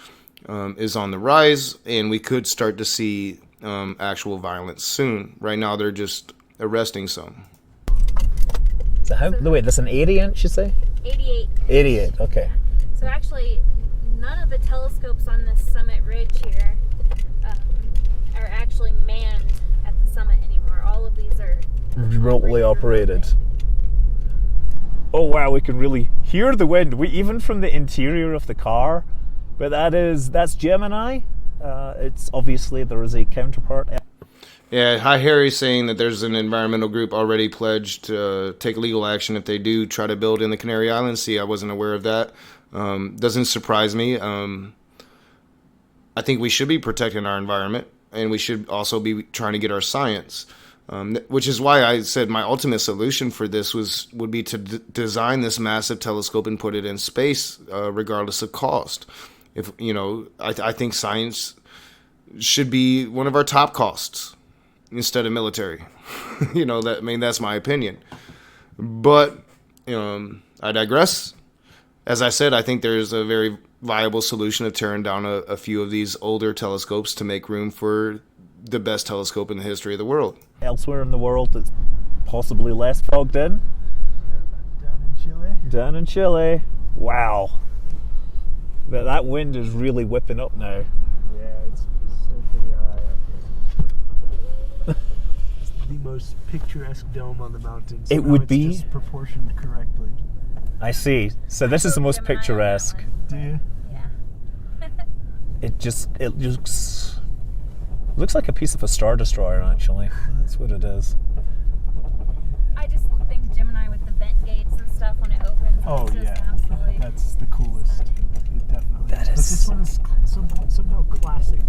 is on the rise, and we could start to see actual violence soon. Right now, they're just arresting some. So how? No, wait, that's an 80-inch, you say? 88. 88, okay. So actually, none of the telescopes on this summit ridge here are actually manned at the summit anymore. All of these are remotely operated. Oh wow, we can really hear the wind. Even from the interior of the car. But that's Gemini. It's obviously there is a counterpart. Yeah, Hi Harry's saying that there's an environmental group already pledged to take legal action if they do try to build in the Canary Islands. See, I wasn't aware of that. Doesn't surprise me. I think we should be protecting our environment, and we should also be trying to get our science. Which is why I said my ultimate solution for this would be to design this massive telescope and put it in space, regardless of cost. If I think science should be one of our top costs instead of military. That's my opinion. But I digress. As I said, I think there's a very viable solution of tearing down a few of these older telescopes to make room for the best telescope in the history of the world. Elsewhere in the world that's possibly less fogged in. Yep, down in Chile. Down in Chile. Wow. That wind is really whipping up now. Yeah, it's still pretty high up here. It's the most picturesque dome on the mountain. It would be just proportioned correctly. I see. So this is the most Gemini on that picturesque. one. Do you? Yeah. it looks like a piece of a Star Destroyer, actually. That's what it is. I just think Gemini with the vent gates and stuff when it opens. Oh, it's just yeah. absolutely That's the coolest. stunning. It definitely That is. But is- this one is somehow classic.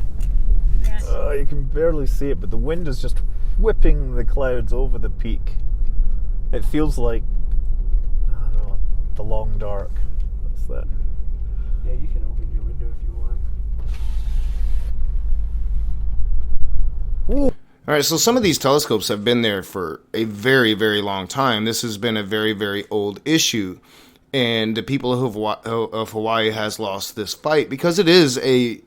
Yeah. You can barely see it, but the wind is just whipping the clouds over the peak. It feels like, I don't know, the long dark. What's that? Yeah, you can open your window if you want. Ooh. All right, so some of these telescopes have been there for a very, very long time. This has been a very, very old issue, and the people of Hawaii has lost this fight because it is a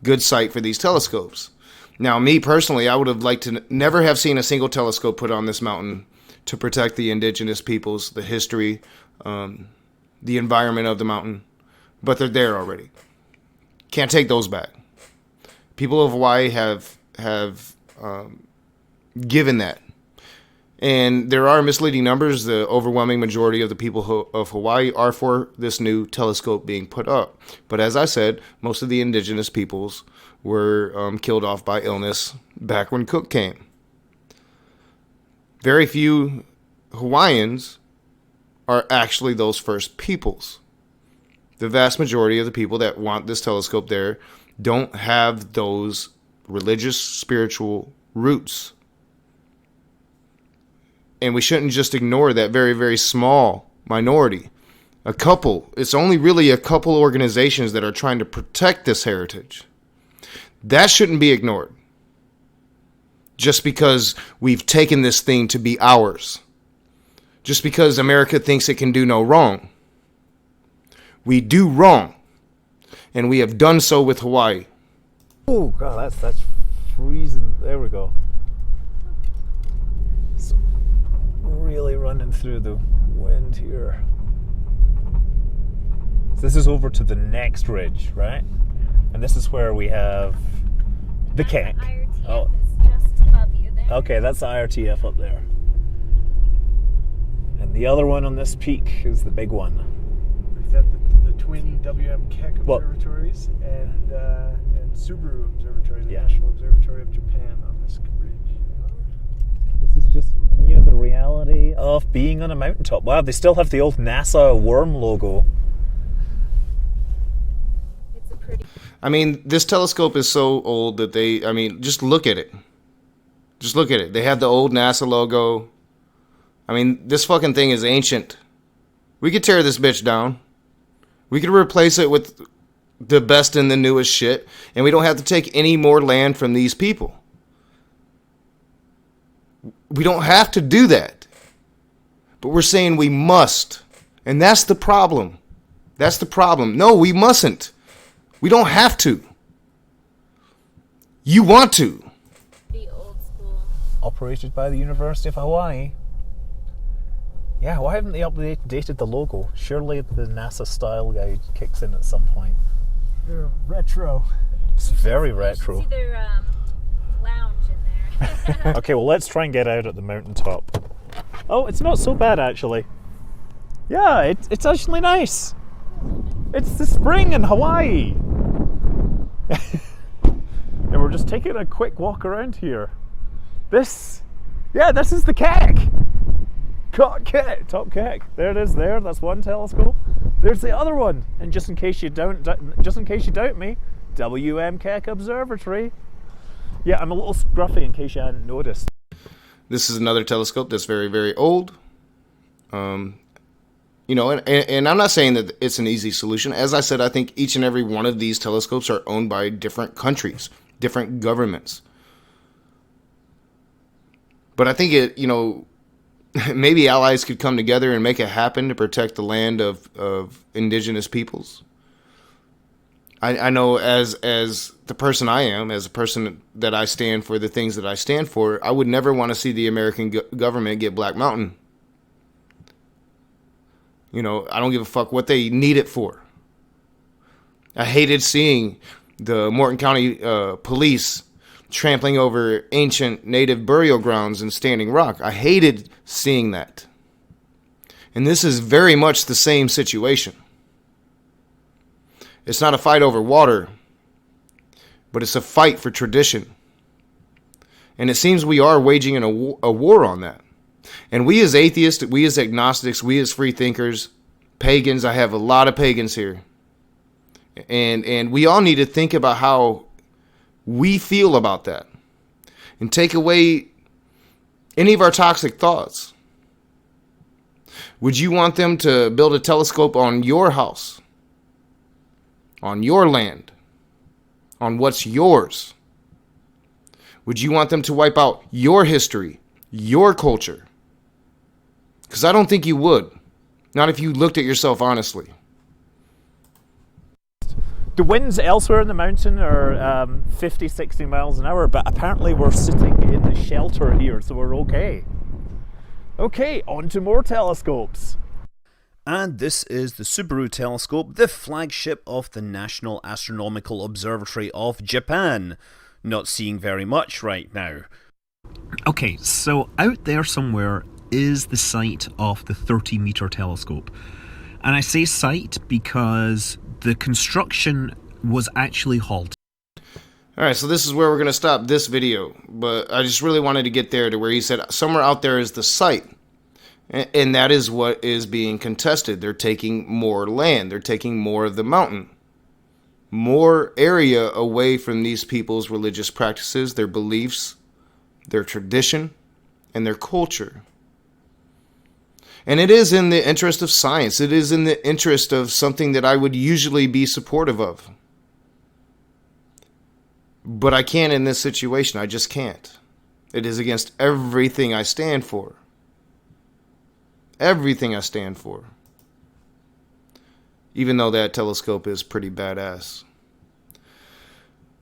good site for these telescopes. Now, me personally, I would have liked to never have seen a single telescope put on this mountain to protect the indigenous peoples, the history, the environment of the mountain, but they're there already. Can't take those back. People of Hawaii have given that. And there are misleading numbers. The overwhelming majority of the people of Hawaii are for this new telescope being put up. But as I said, most of the indigenous peoples were killed off by illness back when Cook came. Very few Hawaiians are actually those first peoples. The vast majority of the people that want this telescope there don't have those religious, spiritual roots. And we shouldn't just ignore that very, very small minority. It's only really a couple organizations that are trying to protect this heritage. That shouldn't be ignored. Just because we've taken this thing to be ours. Just because America thinks it can do no wrong. We do wrong. And we have done so with Hawaii. Oh god, that's freezing. There we go. It's really running through the wind here. So this is over to the next ridge, right? And this is where we have the Keck. IRTF Oh, is just above you there. okay, that's the IRTF up there. And the other one on this peak is the big one. Is that the twin WM Keck Well- observatories and Subaru Observatory, the Yeah. National Observatory of Japan on this ridge? This is just the reality of being on a mountaintop. Wow, they still have the old NASA worm logo. It's a pretty. I mean, this telescope is so old that just look at it. Just look at it. They have the old NASA logo. I mean, this fucking thing is ancient. We could tear this bitch down. We could replace it with the best and the newest shit, and we don't have to take any more land from these people. We don't have to do that. But we're saying we must. And that's the problem. That's the problem. No, we mustn't. We don't have to. You want to. The old school. Operated by the University of Hawaii. Yeah, why haven't they updated the logo? Surely the NASA style guide kicks in at some point. They're retro. It's very You should retro. see their lounge in there. Okay, well, let's try and get out at the mountaintop. Oh, it's not so bad, actually. Yeah, it's actually nice. It's the spring in Hawaii. And we're just taking a quick walk around here. This is the Keck. Top Keck. There it is. There. That's one telescope. There's the other one. And just in case you doubt me, WM Keck Observatory. Yeah, I'm a little scruffy in case you hadn't noticed. This is another telescope that's very, very old. And I'm not saying that it's an easy solution. As I said, I think each and every one of these telescopes are owned by different countries, different governments. But I think maybe allies could come together and make it happen to protect the land of indigenous peoples. I know as the person I am, as a person that I stand for the things that I stand for, I would never want to see the American government get Black Mountain. I don't give a fuck what they need it for. I hated seeing the Morton County police trampling over ancient native burial grounds in Standing Rock. I hated seeing that. And this is very much the same situation. It's not a fight over water, but it's a fight for tradition. And it seems we are waging a war on that. And we as atheists, we as agnostics, we as free thinkers, pagans, I have a lot of pagans here. And we all need to think about how we feel about that. And take away any of our toxic thoughts. Would you want them to build a telescope on your house? On your land? On what's yours? Would you want them to wipe out your history, your culture? Because I don't think you would. Not if you looked at yourself honestly. The winds elsewhere in the mountain are 50, 60 miles an hour, but apparently we're sitting in the shelter here, so we're okay. Okay, on to more telescopes. And this is the Subaru telescope, the flagship of the National Astronomical Observatory of Japan. Not seeing very much right now. Okay, so out there somewhere is the site of the 30-meter telescope. And I say site because the construction was actually halted. Alright, so this is where we're going to stop this video. But I just really wanted to get there to where he said somewhere out there is the site. And that is what is being contested. They're taking more land. They're taking more of the mountain. More area away from these people's religious practices, their beliefs, their tradition, and their culture. And it is in the interest of science. It is in the interest of something that I would usually be supportive of. But I can't in this situation. I just can't. It is against everything I stand for. Everything I stand for. Even though that telescope is pretty badass.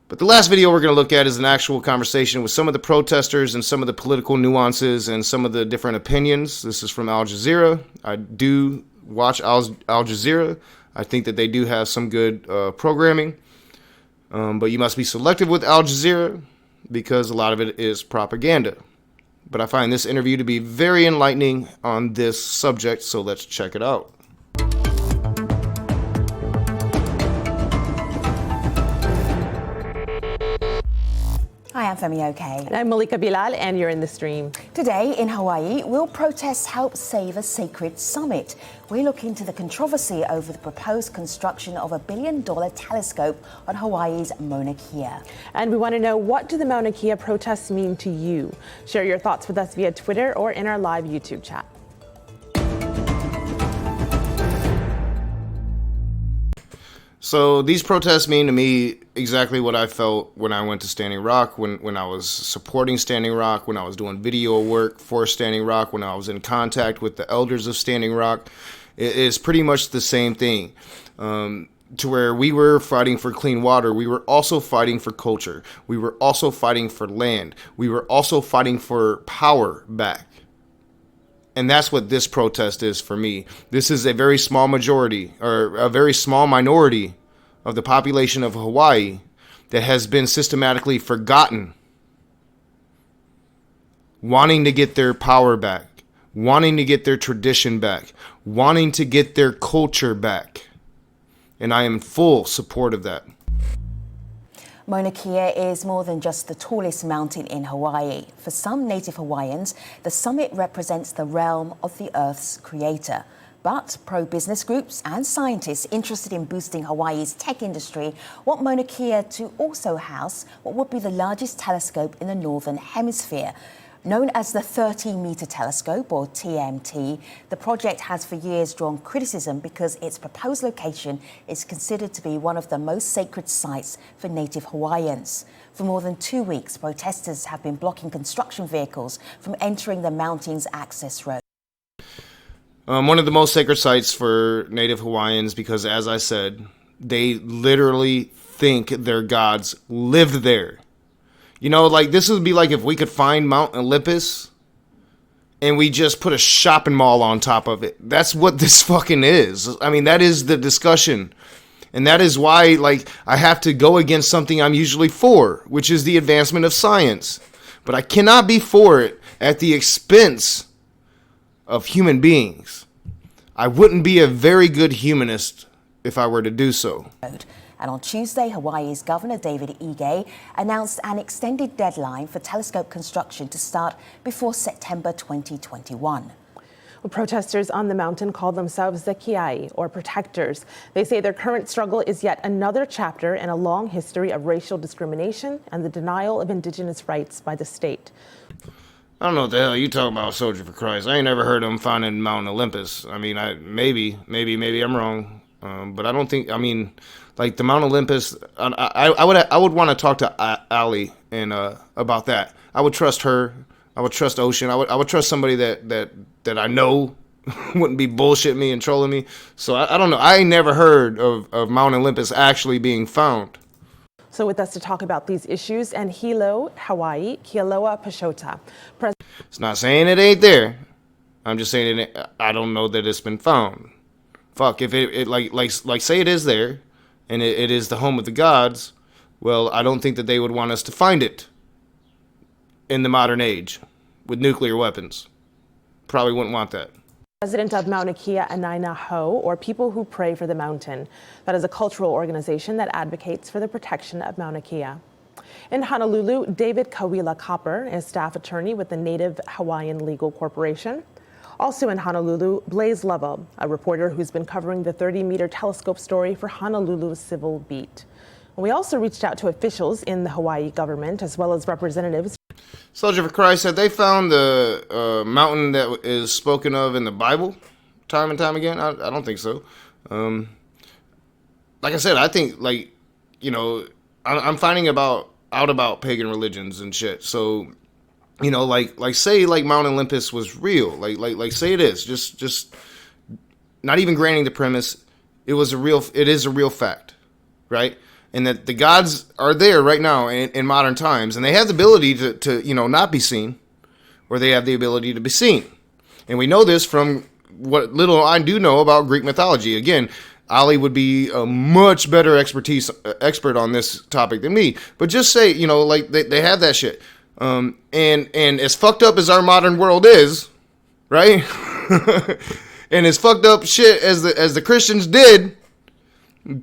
But the last video we're going to look at is an actual conversation with some of the protesters and some of the political nuances and some of the different opinions. This is from Al Jazeera. I do watch Al Jazeera. I think that they do have some good programming. But you must be selective with Al Jazeera because a lot of it is propaganda. But I find this interview to be very enlightening on this subject, so let's check it out. Hi, I'm Femi OK. And I'm Malika Bilal, and you're in the stream. Today in Hawaii, will protests help save a sacred summit? We look into the controversy over the proposed construction of $1 billion telescope on Hawaii's Mauna Kea. And we want to know, what do the Mauna Kea protests mean to you? Share your thoughts with us via Twitter or in our live YouTube chat. So these protests mean to me exactly what I felt when I went to Standing Rock, when I was supporting Standing Rock, when I was doing video work for Standing Rock, when I was in contact with the elders of Standing Rock. It is pretty much the same thing. To where we were fighting for clean water, we were also fighting for culture. We were also fighting for land. We were also fighting for power back. And that's what this protest is for me. This is a very small majority, or a very small minority of the population of Hawaii that has been systematically forgotten, wanting to get their power back, wanting to get their tradition back, wanting to get their culture back. And I am in full support of that. Mauna Kea is more than just the tallest mountain in Hawaii. For some native Hawaiians, the summit represents the realm of the Earth's creator. But pro-business groups and scientists interested in boosting Hawaii's tech industry want Mauna Kea to also house what would be the largest telescope in the Northern Hemisphere. Known as the 30-meter telescope, or TMT, the project has for years drawn criticism because its proposed location is considered to be one of the most sacred sites for native Hawaiians. For more than 2 weeks, protesters have been blocking construction vehicles from entering the mountain's access road. One of the most sacred sites for native Hawaiians because, as I said, they literally think their gods live there. You know, like, this would be like if we could find Mount Olympus and we just put a shopping mall on top of it. That's what this fucking is. I mean, that is the discussion. And that is why, like, I have to go against something I'm usually for, which is the advancement of science. But I cannot be for it at the expense of human beings. I wouldn't be a very good humanist if I were to do so. And on Tuesday, Hawaii's Governor David Ige announced an extended deadline for telescope construction to start before September 2021. Well, protesters on the mountain call themselves the Kiai, or protectors. They say their current struggle is yet another chapter in a long history of racial discrimination and the denial of Indigenous rights by the state. I don't know what the hell you talking about, Soldier for Christ. I ain't never heard of them finding Mount Olympus. I mean, maybe I'm wrong, but I don't think. I mean, like the Mount Olympus. I would want to talk to Ali and about that. I would trust her. I would trust Ocean. I would trust somebody that I know wouldn't be bullshitting me and trolling me. So I don't know. I ain't never heard of Mount Olympus actually being found. So with us to talk about these issues and Hilo, Hawaii, Kealoha Pashota. It's not saying it ain't there. I'm just saying I don't know that it's been found. Fuck, if it like say it is there, and it is the home of the gods, well, I don't think that they would want us to find it in the modern age with nuclear weapons. Probably wouldn't want that. President of Mauna Kea Anaina Ho, or People Who Pray for the Mountain. That is a cultural organization that advocates for the protection of Mauna Kea. In Honolulu, David Kawila Copper is staff attorney with the Native Hawaiian Legal Corporation. Also in Honolulu, Blaze Lovell, a reporter who's been covering the 30-meter telescope story for Honolulu's Civil Beat. We also reached out to officials in the Hawaii government as well as representatives. Soldier for Christ, have they found the mountain that is spoken of in the Bible time and time again? I don't think so. Like I said, I think, like, you know, I'm finding out about pagan religions and shit. So, you know, like say like Mount Olympus was real. Like say it is. Just not even granting the premise, it is a real fact, right? And that the gods are there right now in modern times, and they have the ability to you know, not be seen, or they have the ability to be seen. And we know this from what little I do know about Greek mythology. Again, Ali would be a much better expert on this topic than me. But just say, you know, like they have that shit. And as fucked up as our modern world is, right? And as fucked up shit as the Christians did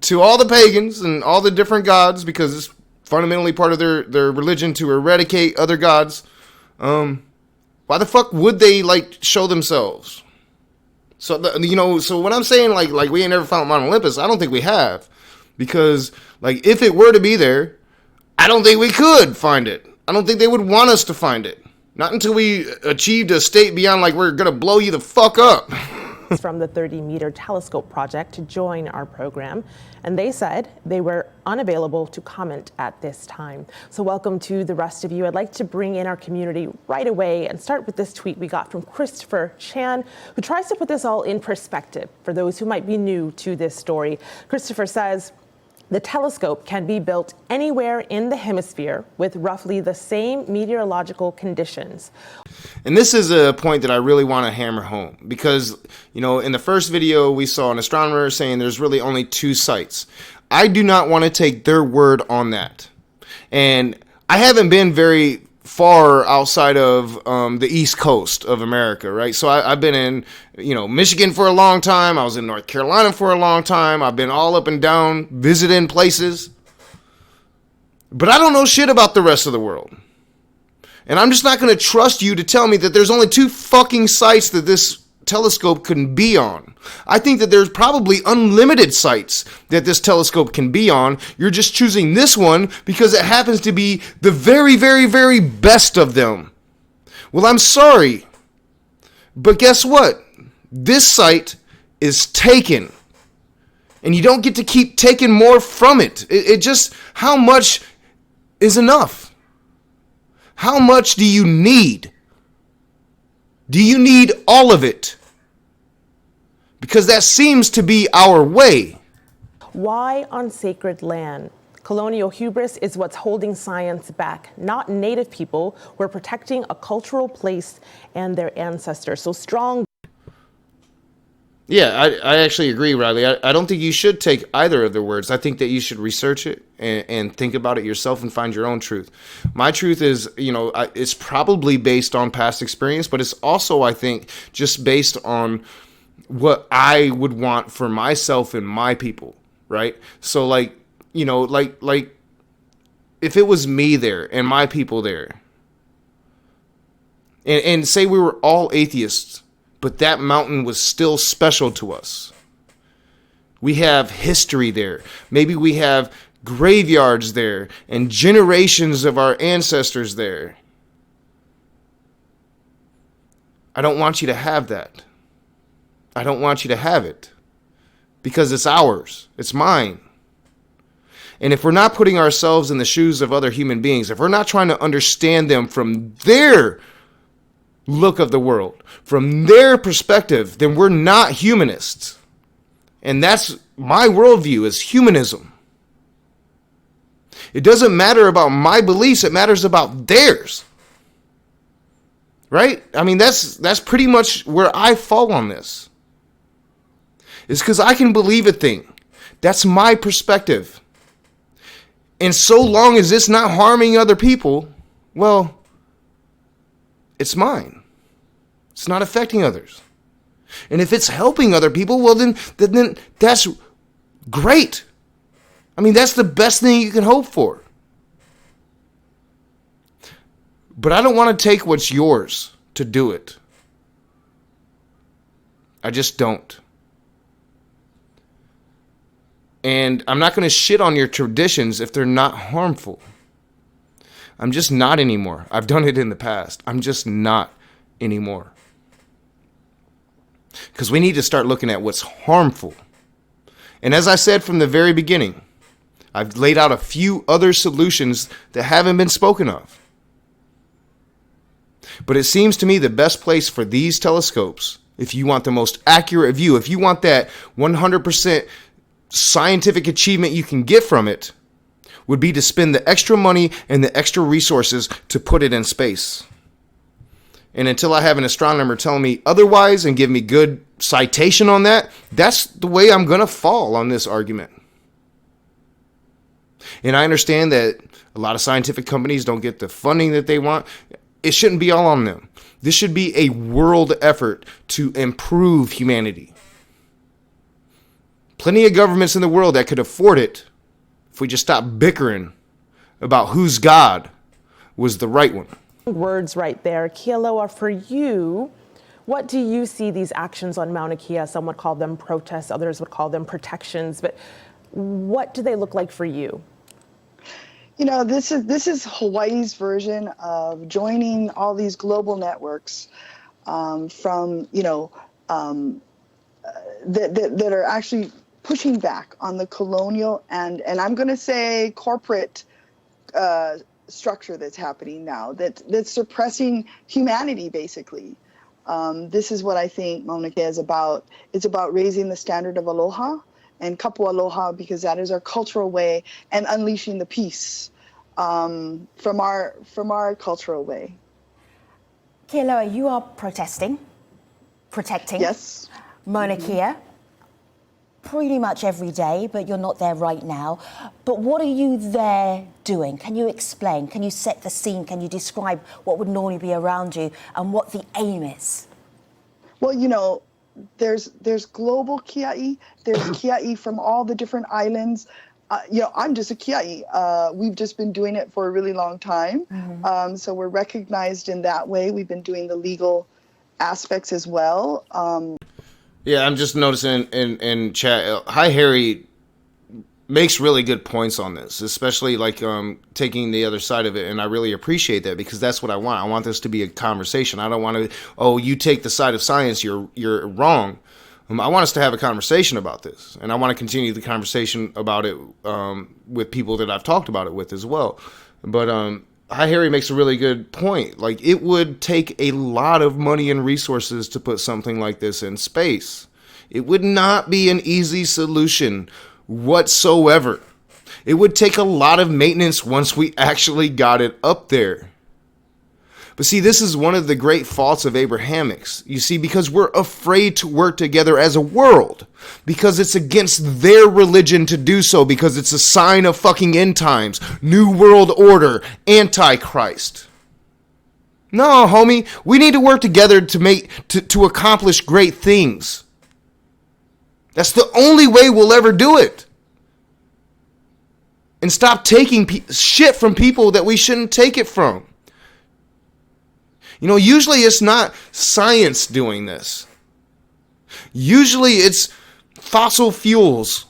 to all the pagans and all the different gods, because it's fundamentally part of their religion to eradicate other gods, why the fuck would they, like, show themselves? So, you know, so when I'm saying, like we ain't never found Mount Olympus, I don't think we have. Because, like, if it were to be there, I don't think we could find it. I don't think they would want us to find it. Not until we achieved a state beyond, like, we're gonna blow you the fuck up. From the 30-meter telescope project to join our program, and they said they were unavailable to comment at this time. So welcome to the rest of you. I'd like to bring in our community right away and start with this tweet we got from Christopher Chan, who tries to put this all in perspective for those who might be new to this story. Christopher says, the telescope can be built anywhere in the hemisphere with roughly the same meteorological conditions. And this is a point that I really want to hammer home, because, you know, in the first video we saw an astronomer saying there's really only 2 sites. I do not want to take their word on that. And I haven't been very far outside of the East Coast of America, right? So I've been in, you know, Michigan for a long time. I was in North Carolina for a long time. I've been all up and down visiting places. But I don't know shit about the rest of the world. And I'm just not going to trust you to tell me that there's only 2 fucking sites that this telescope can be on. I think that there's probably unlimited sites that this telescope can be on. You're just choosing this one because it happens to be the very, very, very best of them. Well, I'm sorry, but guess what? This site is taken, and you don't get to keep taking more from it. It just, how much is enough? How much do you need? Do you need all of it? Because that seems to be our way. Why on sacred land? Colonial hubris is what's holding science back, not Native people who are protecting a cultural place and their ancestors. So strong. Yeah, I actually agree, Riley. I don't think you should take either of their words. I think that you should research it and think about it yourself and find your own truth. My truth is, you know, it's probably based on past experience, but it's also, I think, just based on what I would want for myself and my people, right? So like, you know, like if it was me there and my people there, and say we were all atheists, but that mountain was still special to us. We have history there. Maybe we have graveyards there and generations of our ancestors there. I don't want you to have that. I don't want you to have it because it's ours. It's mine. And if we're not putting ourselves in the shoes of other human beings, if we're not trying to understand them from their look of the world, from their perspective, then we're not humanists. And that's my worldview, is humanism. It doesn't matter about my beliefs, it matters about theirs. Right? I mean, that's pretty much where I fall on this. It's because I can believe a thing. That's my perspective. And so long as it's not harming other people, well, it's mine. It's not affecting others. And if it's helping other people, well, then that's great. I mean, that's the best thing you can hope for. But I don't want to take what's yours to do it. I just don't. And I'm not going to shit on your traditions if they're not harmful. I'm just not anymore. I've done it in the past. I'm just not anymore. Because we need to start looking at what's harmful. And as I said from the very beginning, I've laid out a few other solutions that haven't been spoken of. But it seems to me the best place for these telescopes, if you want the most accurate view, if you want that 100% scientific achievement you can get from it, would be to spend the extra money and the extra resources to put it in space. And until I have an astronomer tell me otherwise and give me good citation on that, that's the way I'm going to fall on this argument. And I understand that a lot of scientific companies don't get the funding that they want. It shouldn't be all on them. This should be a world effort to improve humanity. Plenty of governments in the world that could afford it if we just stopped bickering about whose God was the right one. Words right there. Kealoha, for you, what do you see these actions on Mauna Kea? Some would call them protests, others would call them protections, but what do they look like for you? You know, this is Hawaii's version of joining all these global networks that are actually pushing back on the colonial and I'm going to say corporate structure that's happening now that's suppressing humanity, basically. This is what I think Mauna Kea is about. It's about raising the standard of aloha and kapu aloha, because that is our cultural way, and unleashing the peace from our cultural way. Kealoha, you are protesting, protecting Yes. Mauna Kea pretty much every day, but you're not there right now. But what are you there doing? Can you explain? Can you set the scene? Can you describe what would normally be around you and what the aim is? Well, you know, there's global kia'i. There's kia'i from all the different islands. I'm just a kia'i. We've just been doing it for a really long time. Mm-hmm. So we're recognized in that way. We've been doing the legal aspects as well. Yeah, I'm just noticing in chat, Hi Harry makes really good points on this, especially like taking the other side of it, and I really appreciate that, because that's what I want. I want this to be a conversation. I don't want to, you take the side of science, you're wrong. I want us to have a conversation about this, and I want to continue the conversation about it with people that I've talked about it with as well. But Hi Harry makes a really good point. Like, it would take a lot of money and resources to put something like this in space. It would not be an easy solution whatsoever. It would take a lot of maintenance once we actually got it up there. But see, this is one of the great faults of Abrahamics. You see, because we're afraid to work together as a world. Because it's against their religion to do so. Because it's a sign of fucking end times. New world order. Antichrist. No, homie. We need to work together to accomplish great things. That's the only way we'll ever do it. And stop taking shit from people that we shouldn't take it from. You know, usually it's not science doing this. Usually it's fossil fuels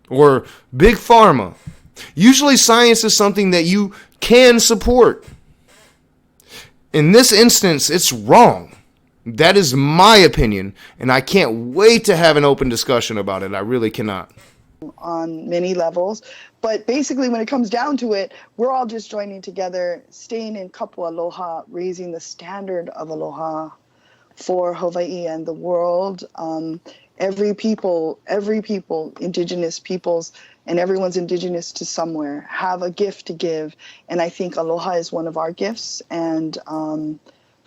or big pharma. Usually science is something that you can support. In this instance, it's wrong. That is my opinion, and I can't wait to have an open discussion about it. I really cannot. On many levels, but basically when it comes down to it, we're all just joining together, staying in kapu aloha, raising the standard of aloha for Hawaii and the world. Every people, indigenous peoples, and everyone's indigenous to somewhere, have a gift to give, and I think aloha is one of our gifts, and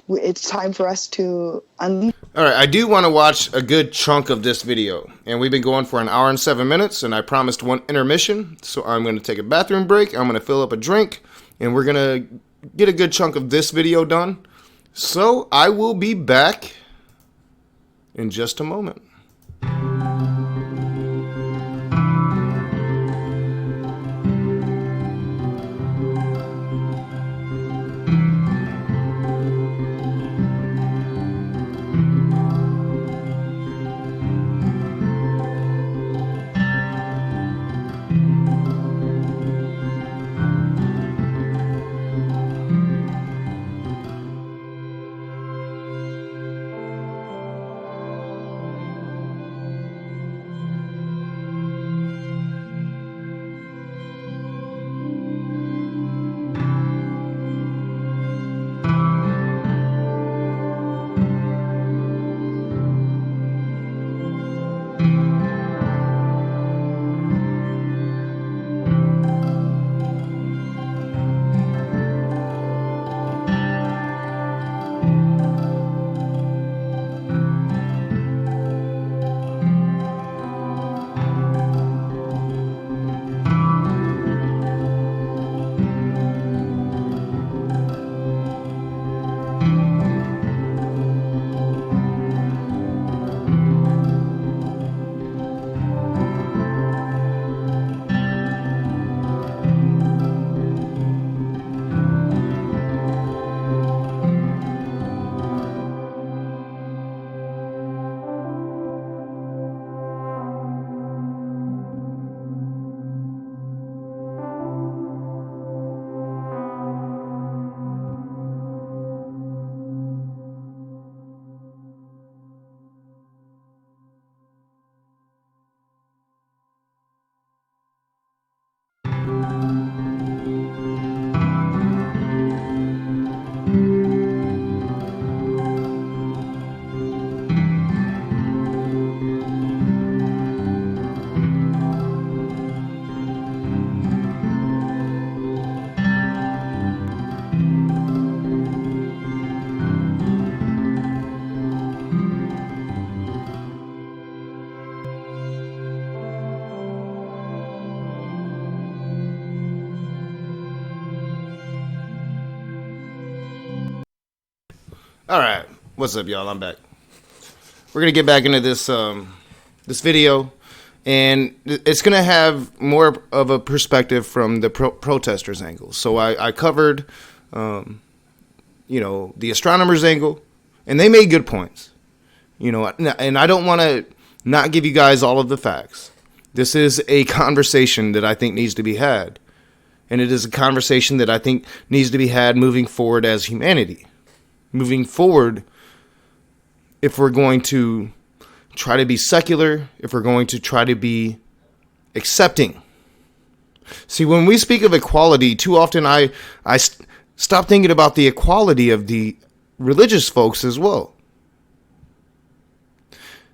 it's time for us to unleash. All right, I do want to watch a good chunk of this video, and we've been going for an hour and 7 minutes, and I promised one intermission, so I'm going to take a bathroom break, I'm going to fill up a drink, and we're going to get a good chunk of this video done. So I will be back in just a moment. All right, what's up, y'all? I'm back. We're gonna get back into this this video, and it's gonna have more of a perspective from the protesters' angle. So I covered, you know, the astronomers' angle, and they made good points. You know, and I don't want to not give you guys all of the facts. This is a conversation that I think needs to be had, and it is a conversation that I think needs to be had moving forward as humanity. Moving forward, if we're going to try to be secular, if we're going to try to be accepting. See, when we speak of equality, too often I stop thinking about the equality of the religious folks as well.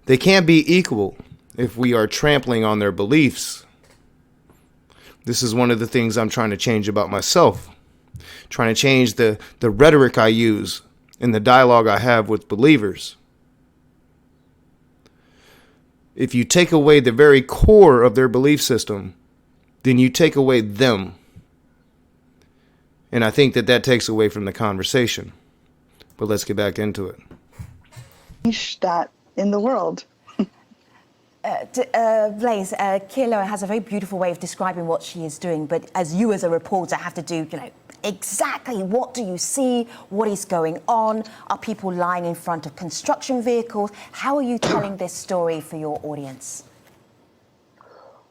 They can't be equal if we are trampling on their beliefs. This is one of the things I'm trying to change about myself. Trying to change the rhetoric I use in the dialogue I have with believers. If you take away the very core of their belief system, then you take away them. And I think that takes away from the conversation. But let's get back into it. That in the world. Blaise, Kilo has a very beautiful way of describing what she is doing, but as you as a reporter have to do, exactly what do you see? What is going on? Are people lying in front of construction vehicles? How are you telling this story for your audience?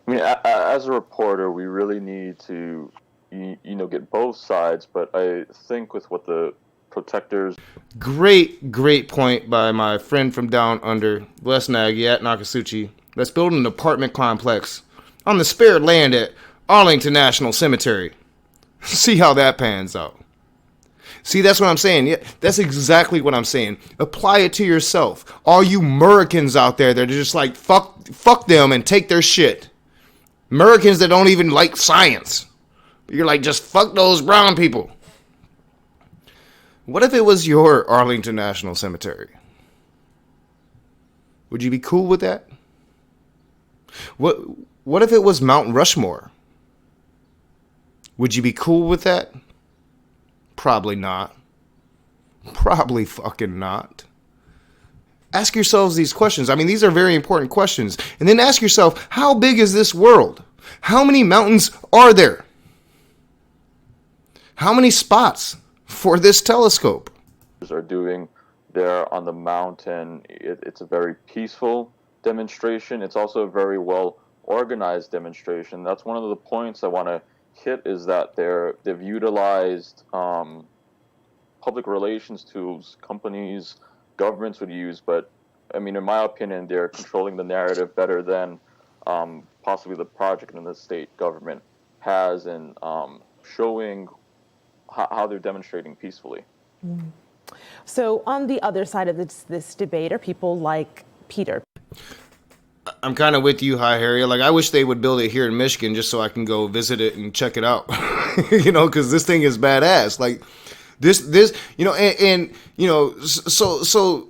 I mean, as a reporter, we really need to, get both sides. But I think with what the protectors. Great point by my friend from down under, Les Nagy at Nakasuchi. Let's build an apartment complex on the spared land at Arlington National Cemetery. See how that pans out. See, that's what I'm saying. Yeah, that's exactly what I'm saying. Apply it to yourself. All you Americans out there that are just like, fuck them and take their shit. Americans that don't even like science. You're like, just fuck those brown people. What if it was your Arlington National Cemetery? Would you be cool with that? What if it was Mount Rushmore? Would you be cool with that? Probably not. Probably fucking not. Ask yourselves these questions. I mean, these are very important questions. And then ask yourself, how big is this world? How many mountains are there? How many spots for this telescope are doing there on the mountain? It's a very peaceful demonstration. It's also a very well organized demonstration. That's one of the points I want to hit, is that they've utilized public relations tools companies, governments would use, but I mean, in my opinion, they're controlling the narrative better than possibly the project and the state government has in showing how they're demonstrating peacefully. So on the other side of this debate are people like Peter. I'm kind of with you, Hi Harry. Like, I wish they would build it here in Michigan just so I can go visit it and check it out. Because this thing is badass. Like, this, so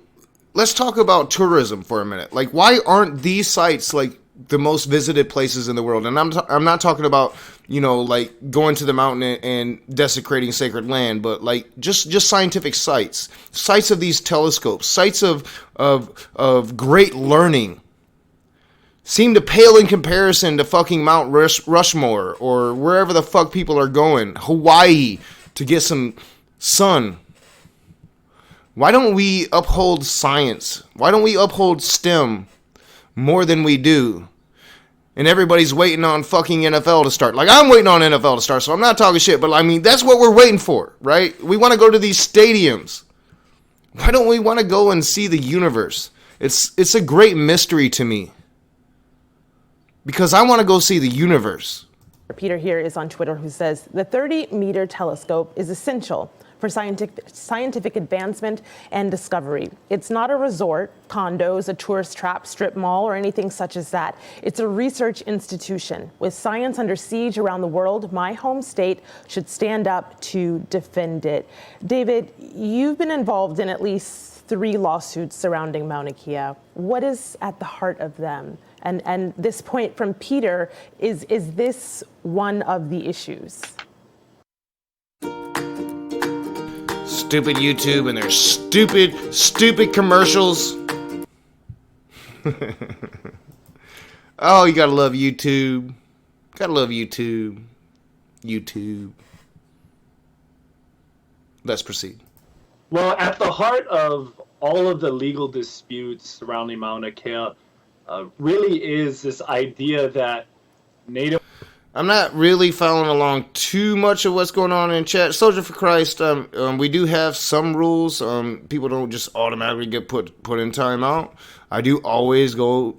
let's talk about tourism for a minute. Like, why aren't these sites like the most visited places in the world? And I'm not talking about, like going to the mountain and desecrating sacred land, but like just scientific sites of these telescopes, sites of great learning seem to pale in comparison to fucking Mount Rushmore or wherever the fuck people are going, Hawaii, to get some sun. Why don't we uphold science? Why don't we uphold STEM more than we do? And everybody's waiting on fucking NFL to start. Like, I'm waiting on NFL to start, so I'm not talking shit, but I mean, that's what we're waiting for, right? We want to go to these stadiums. Why don't we want to go and see the universe? It's a great mystery to me. Because I want to go see the universe. Peter here is on Twitter, who says the 30-meter telescope is essential for scientific advancement and discovery. It's not a resort, condos, a tourist trap, strip mall, or anything such as that. It's a research institution. With science under siege around the world, my home state should stand up to defend it. David, you've been involved in at least 3 lawsuits surrounding Mauna Kea. What is at the heart of them? And this point from Peter, is this one of the issues? Stupid YouTube and their stupid commercials. Oh, you gotta love YouTube. Gotta love YouTube. YouTube. Let's proceed. Well, at the heart of all of the legal disputes surrounding Mauna Kea really is this idea that Native... I'm not really following along too much of what's going on in chat. Soldier for Christ, we do have some rules. People don't just automatically get put in timeout. I do always go...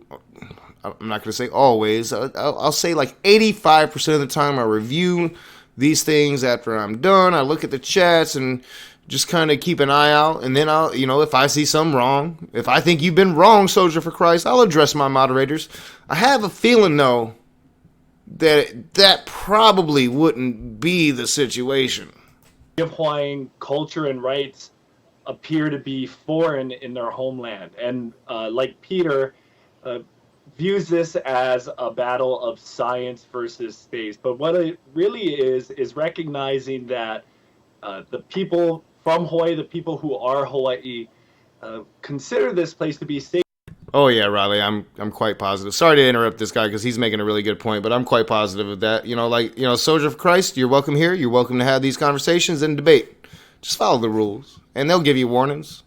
I'm not going to say always. I'll say like 85% of the time I review these things after I'm done. I look at the chats and just kind of keep an eye out. And then I'll, if I see something wrong, if I think you've been wrong, Soldier for Christ, I'll address my moderators. I have a feeling, though, that probably wouldn't be the situation. Hawaiian culture and rights appear to be foreign in their homeland. And like Peter, views this as a battle of science versus space. But what it really is recognizing that the people from Hawaii, the people who are Hawaii, consider this place to be safe. Oh yeah, Riley, I'm quite positive. Sorry to interrupt this guy because he's making a really good point, but I'm quite positive of that. Soldier of Christ, you're welcome here. You're welcome to have these conversations and debate. Just follow the rules, and they'll give you warnings,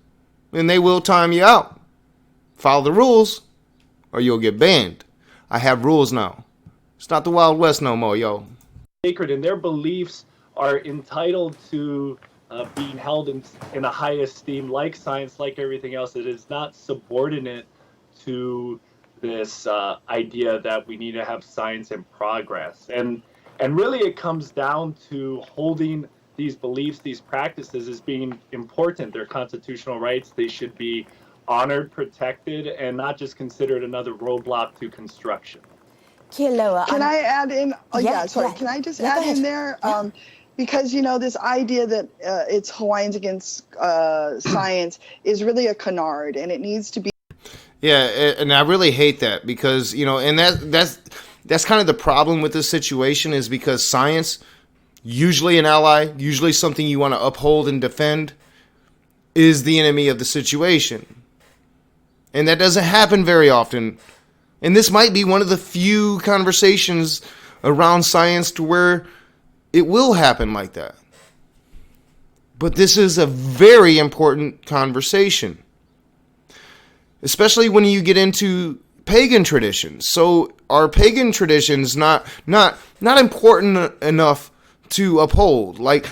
and they will time you out. Follow the rules, or you'll get banned. I have rules now. It's not the Wild West no more, yo. Sacred, and their beliefs are entitled to being held in a high esteem, like science, like everything else. It is not subordinate to this idea that we need to have science and progress. And really it comes down to holding these beliefs, these practices as being important. They're constitutional rights. They should be honored, protected, and not just considered another roadblock to construction. Kiloa, Can I add in? Oh, Yeah, sorry. yeah. Can I just Yeah, go add in ahead. there? Yeah. Because, this idea that it's Hawaiians against science is really a canard, and it needs to be. Yeah, and I really hate that because, and that's kind of the problem with this situation is because science, usually an ally, usually something you want to uphold and defend, is the enemy of the situation. And that doesn't happen very often. And this might be one of the few conversations around science to where it will happen like that. But this is a very important conversation, especially when you get into pagan traditions. So are pagan traditions not important enough to uphold? Like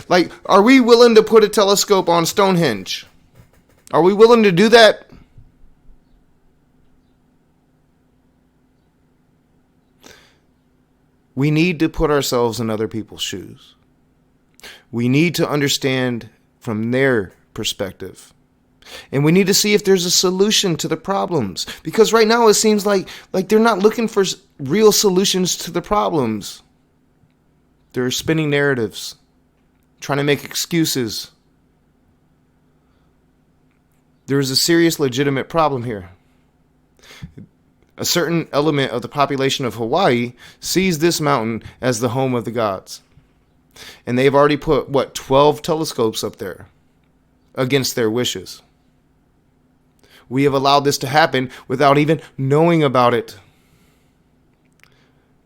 are we willing to put a telescope on Stonehenge? Are we willing to do that? We need to put ourselves in other people's shoes. We need to understand from their perspective. And we need to see if there's a solution to the problems. Because right now it seems like they're not looking for real solutions to the problems. They're spinning narratives, trying to make excuses. There is a serious, legitimate problem here. A certain element of the population of Hawaii sees this mountain as the home of the gods. And they've already put, 12 telescopes up there against their wishes. We have allowed this to happen without even knowing about it.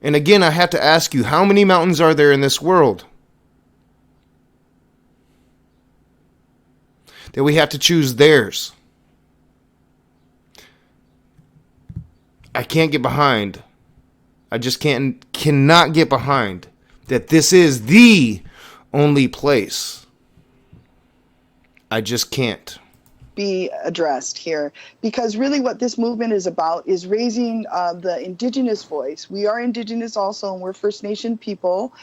And again, I have to ask you, how many mountains are there in this world? That we have to choose theirs. I can't get behind. I just cannot get behind that this is the only place. I just can't. Be addressed here, because really what this movement is about is raising the indigenous voice. We are indigenous also, and we're First Nation people,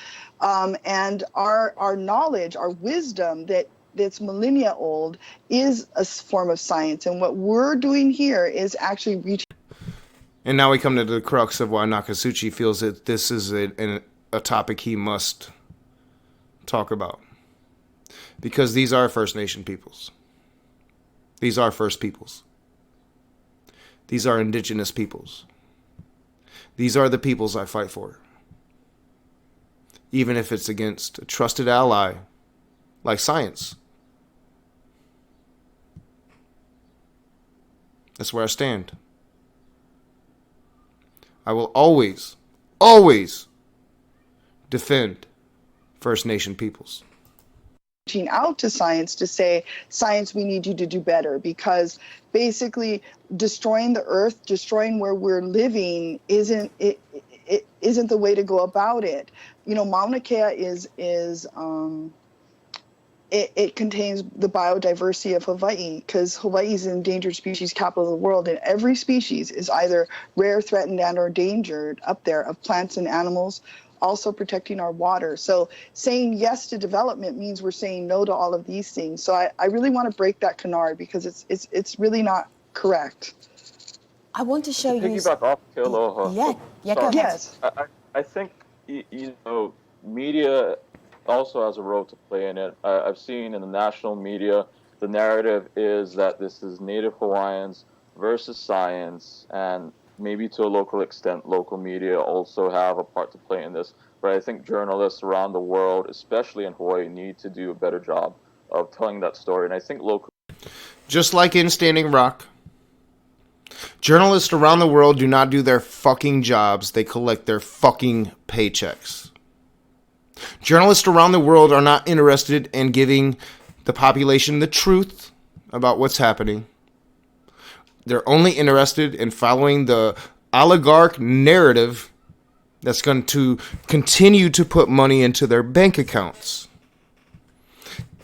and our knowledge, our wisdom that's millennia old is a form of science, and what we're doing here is actually reaching. And now we come to the crux of why Nakasuchi feels that this is a topic he must talk about. Because these are First Nation peoples. These are First Peoples. These are indigenous peoples. These are the peoples I fight for. Even if it's against a trusted ally like science. That's where I stand. I will always, always defend First Nation peoples. Reaching out to science to say, science, we need you to do better, because basically destroying the earth, destroying where we're living isn't the way to go about it. Mauna Kea it contains the biodiversity of Hawaii, because Hawaii is an endangered species capital of the world, and every species is either rare, threatened, and or endangered up there, of plants and animals, also protecting our water. So saying yes to development means we're saying no to all of these things. So I really want to break that canard, because it's really not correct. I want to show you. Piggyback off Kealoha. Yeah, go ahead. Yes. I think media also has a role to play in it. I've seen in the national media, the narrative is that this is Native Hawaiians versus science, and maybe to a local extent, local media also have a part to play in this. But I think journalists around the world, especially in Hawaii, need to do a better job of telling that story. And I think local. Just like in Standing Rock, Journalists around the world do not do their fucking jobs. They collect their fucking paychecks. Journalists around the world are not interested in giving the population the truth about what's happening. They're only interested in following the oligarch narrative that's going to continue to put money into their bank accounts.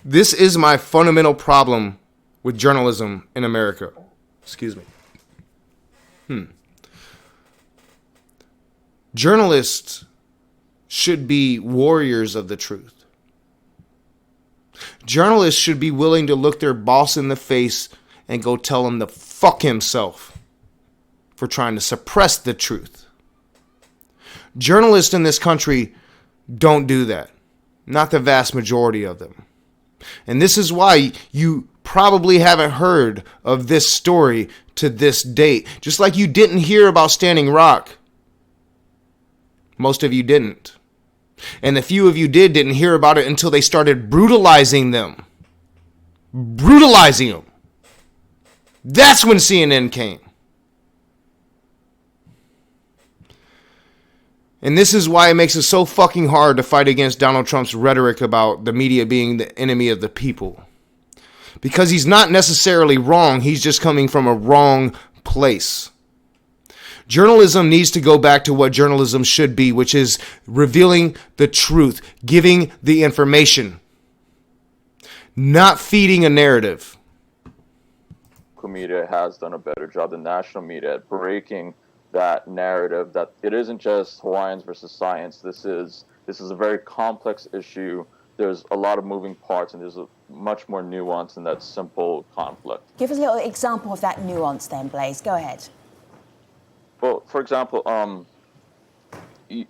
This is my fundamental problem with journalism in America. Excuse me. Journalists should be warriors of the truth. Journalists should be willing to look their boss in the face and go tell him to fuck himself for trying to suppress the truth. Journalists in this country don't do that. Not the vast majority of them. And this is why you probably haven't heard of this story to this date. Just like you didn't hear about Standing Rock. Most of you didn't. And the few of you didn't hear about it until they started brutalizing them. Brutalizing them. That's when CNN came. And this is why it makes it so fucking hard to fight against Donald Trump's rhetoric about the media being the enemy of the people. Because he's not necessarily wrong, he's just coming from a wrong place. Journalism needs to go back to what journalism should be, which is revealing the truth, giving the information, not feeding a narrative. Local media has done a better job than national media at breaking that narrative that it isn't just Hawaiians versus science. This is a very complex issue. There's a lot of moving parts, and there's a much more nuance in that simple conflict. Give us a little example of that nuance then, Blaze. Go ahead. Well, for example, you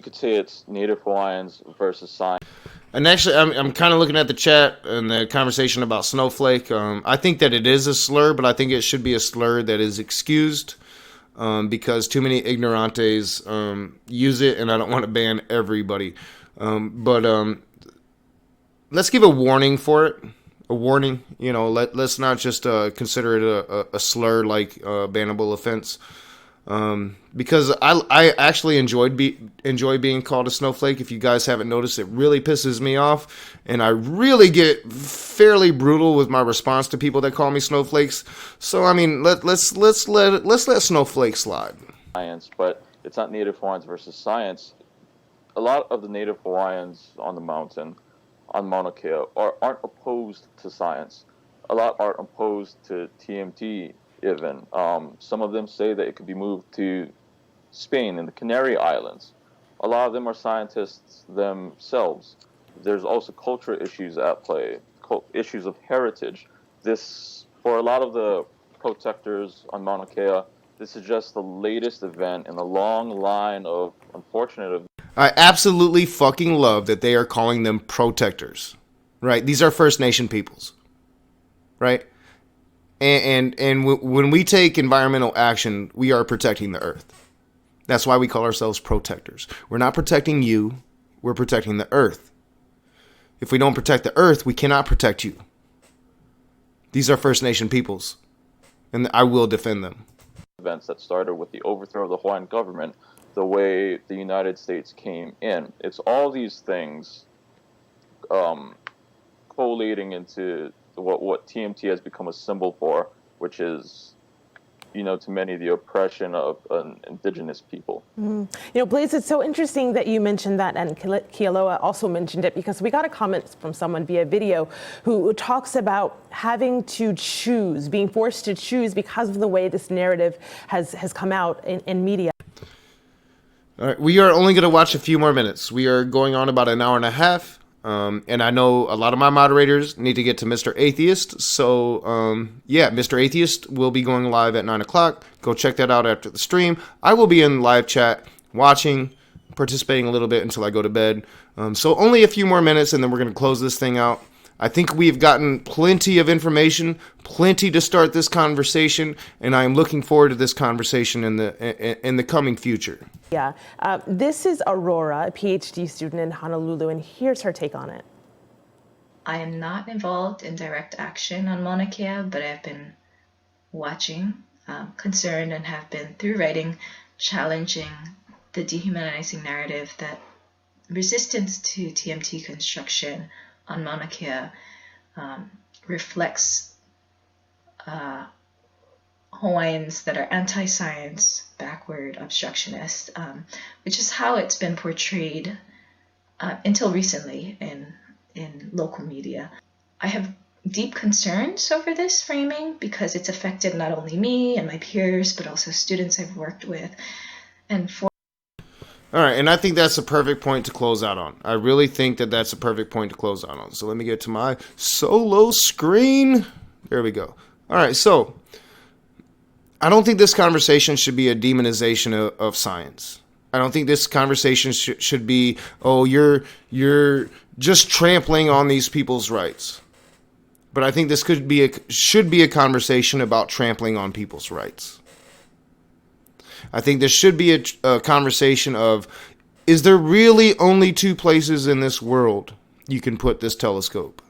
could say it's Native Hawaiians versus science. And actually, I'm kind of looking at the chat and the conversation about snowflake. I think that it is a slur, but I think it should be a slur that is excused because too many ignorantes use it, and I don't want to ban everybody. But let's give a warning for it. A warning, let's not just consider it a slur like bannable offense. Because I actually enjoy being called a snowflake. If you guys haven't noticed, it really pisses me off, and I really get fairly brutal with my response to people that call me snowflakes. So I mean, let's let snowflake slide. Science, but it's not Native Hawaiians versus science. A lot of the Native Hawaiians on the mountain, on Mauna Kea, aren't opposed to science. A lot aren't opposed to TMT even. Some of them say that it could be moved to Spain and the Canary Islands. A lot of them are scientists themselves. There's also cultural issues at play, issues of heritage. For a lot of the protectors on Mauna Kea, this is just the latest event in a long line of unfortunate events. I absolutely fucking love that they are calling them protectors, right? These are First Nation peoples, right? And when we take environmental action, we are protecting the earth. That's why we call ourselves protectors. We're not protecting you, we're protecting the earth. If we don't protect the earth, we cannot protect you. These are First Nation peoples, and I will defend them. Events that started with the overthrow of the Hawaiian government, the way the United States came in. It's all these things collating into what TMT has become a symbol for, which is, to many, the oppression of indigenous people. Blaze, it's so interesting that you mentioned that, and Kealoha also mentioned it, because we got a comment from someone via video who talks about having to choose, being forced to choose because of the way this narrative has come out in media. All right, we are only going to watch a few more minutes. We are going on about an hour and a half. And I know a lot of my moderators need to get to Mr. Atheist. So, Mr. Atheist will be going live at 9 o'clock. Go check that out after the stream. I will be in live chat, watching, participating a little bit until I go to bed. So only a few more minutes, and then we're going to close this thing out. I think we've gotten plenty of information, plenty to start this conversation, and I am looking forward to this conversation in the coming future. Yeah, this is Aurora, a PhD student in Honolulu, and here's her take on it. I am not involved in direct action on Mauna Kea, but I've been watching concerned and have been, through writing, challenging the dehumanizing narrative that resistance to TMT construction on Mauna Kea reflects Hawaiians that are anti-science, backward, obstructionist, which is how it's been portrayed until recently in local media. I have deep concerns over this framing because it's affected not only me and my peers, but also students I've worked with. And for All right, and I think that's a perfect point to close out on. I really think that that's a perfect point to close out on. So let me get to my solo screen. There we go. All right, so I don't think this conversation should be a demonization of science. I don't think this conversation should be, oh, you're just trampling on these people's rights. But I think this should be a conversation about trampling on people's rights. I think there should be a conversation of, is there really only two places in this world you can put this telescope?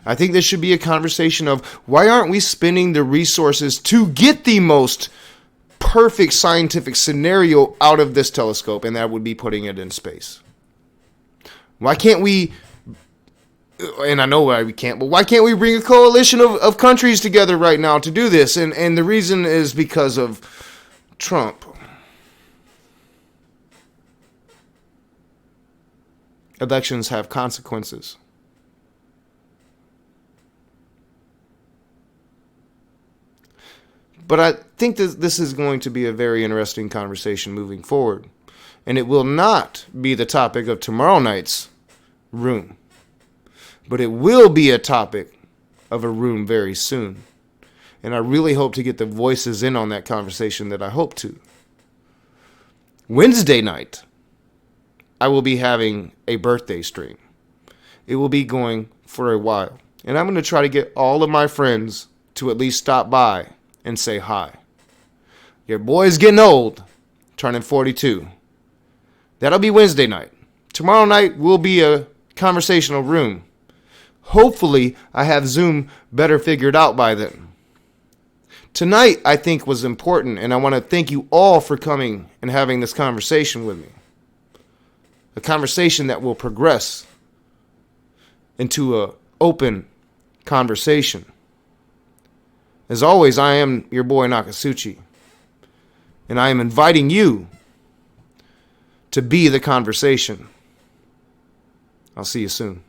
I think there should be a conversation of, why aren't we spending the resources to get the most perfect scientific scenario out of this telescope, and that would be putting it in space? Why can't we, and I know why we can't, but why can't we bring a coalition of countries together right now to do this? And the reason is because of Trump. Elections have consequences. But I think that this is going to be a very interesting conversation moving forward. And it will not be the topic of tomorrow night's room. But it will be a topic of a room very soon. And I really hope to get the voices in on that conversation that I hope to. Wednesday night, I will be having a birthday stream. It will be going for a while. And I'm going to try to get all of my friends to at least stop by and say hi. Your boy's getting old, turning 42. That'll be Wednesday night. Tomorrow night will be a conversational room. Hopefully, I have Zoom better figured out by then. Tonight, I think, was important, and I want to thank you all for coming and having this conversation with me. A conversation that will progress into an open conversation. As always, I am your boy Nakasuchi, and I am inviting you to be the conversation. I'll see you soon.